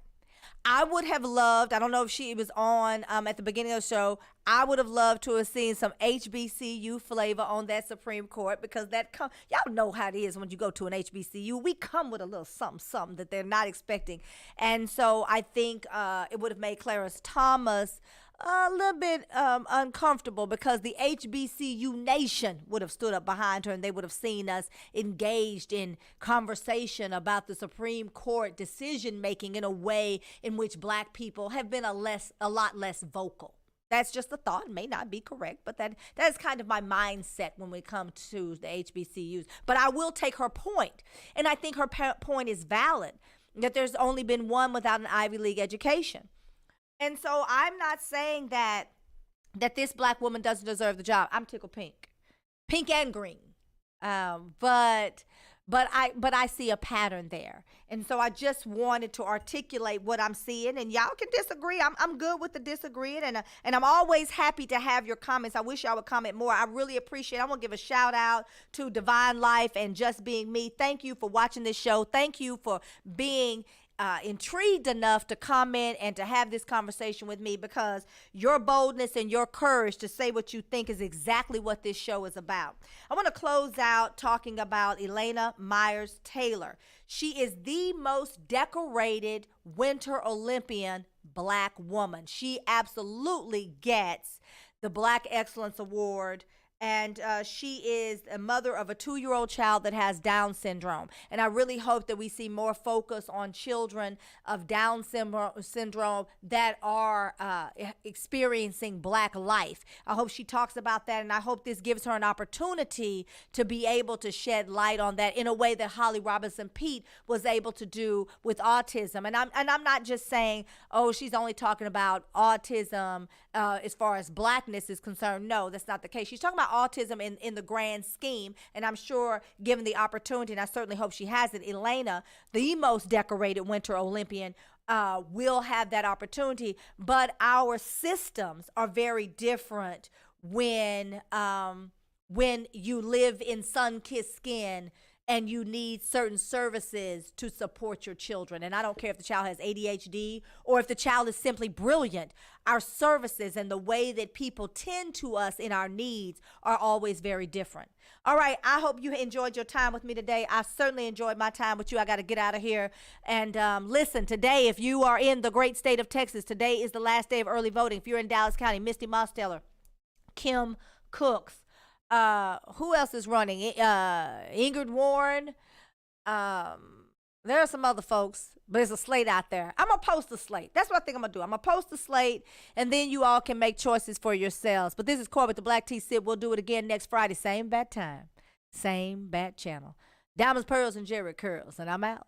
I would have loved, I don't know if she was on at the beginning of the show, I would have loved to have seen some HBCU flavor on that Supreme Court, because y'all know how it is when you go to an HBCU. We come with a little something that they're not expecting. And so I think it would have made Clarence Thomas a little bit uncomfortable, because the HBCU nation would have stood up behind her and they would have seen us engaged in conversation about the Supreme Court decision making in a way in which black people have been a lot less vocal. That's just a thought. It may not be correct, but that is kind of my mindset when we come to the HBCUs. But I will take her point, and I think her point is valid, that there's only been one without an Ivy League education. And so I'm not saying that this black woman doesn't deserve the job. I'm tickled pink and green. But I see a pattern there. And so I just wanted to articulate what I'm seeing, and y'all can disagree. I'm good with the disagreeing, and I'm always happy to have your comments. I wish y'all would comment more. I really appreciate it. I want to give a shout out to Divine Life and Just Being Me. Thank you for watching this show. Thank you for being intrigued enough to comment and to have this conversation with me, because your boldness and your courage to say what you think is exactly what this show is about. I want to close out talking about Elena Myers Taylor. She is the most decorated Winter Olympian black woman. She absolutely gets the Black Excellence Award. And she is a mother of a 2-year-old child that has Down syndrome. And I really hope that we see more focus on children of Down syndrome that are experiencing black life. I hope she talks about that, and I hope this gives her an opportunity to be able to shed light on that in a way that Holly Robinson Peete was able to do with autism. And I'm not just saying, oh, she's only talking about autism as far as blackness is concerned. No, that's not the case. She's talking about autism in the grand scheme, and I'm sure, given the opportunity, and I certainly hope she has it, Elena, the most decorated Winter Olympian, will have that opportunity. But our systems are very different when you live in sun-kissed skin and you need certain services to support your children. And I don't care if the child has ADHD or if the child is simply brilliant. Our services and the way that people tend to us in our needs are always very different. All right, I hope you enjoyed your time with me today. I certainly enjoyed my time with you. I got to get out of here. And listen, today, if you are in the great state of Texas, today is the last day of early voting. If you're in Dallas County, Misty Mosteller, Kim Cooks, who else is running? Ingrid Warren. There are some other folks, but there's a slate out there. I'm going to post the slate. That's what I think I'm going to do. I'm going to post the slate, and then you all can make choices for yourselves. But this is Corey with the Black Tea Sip. We'll do it again next Friday. Same bad time. Same bad channel. Diamonds, pearls, and Jerry curls. And I'm out.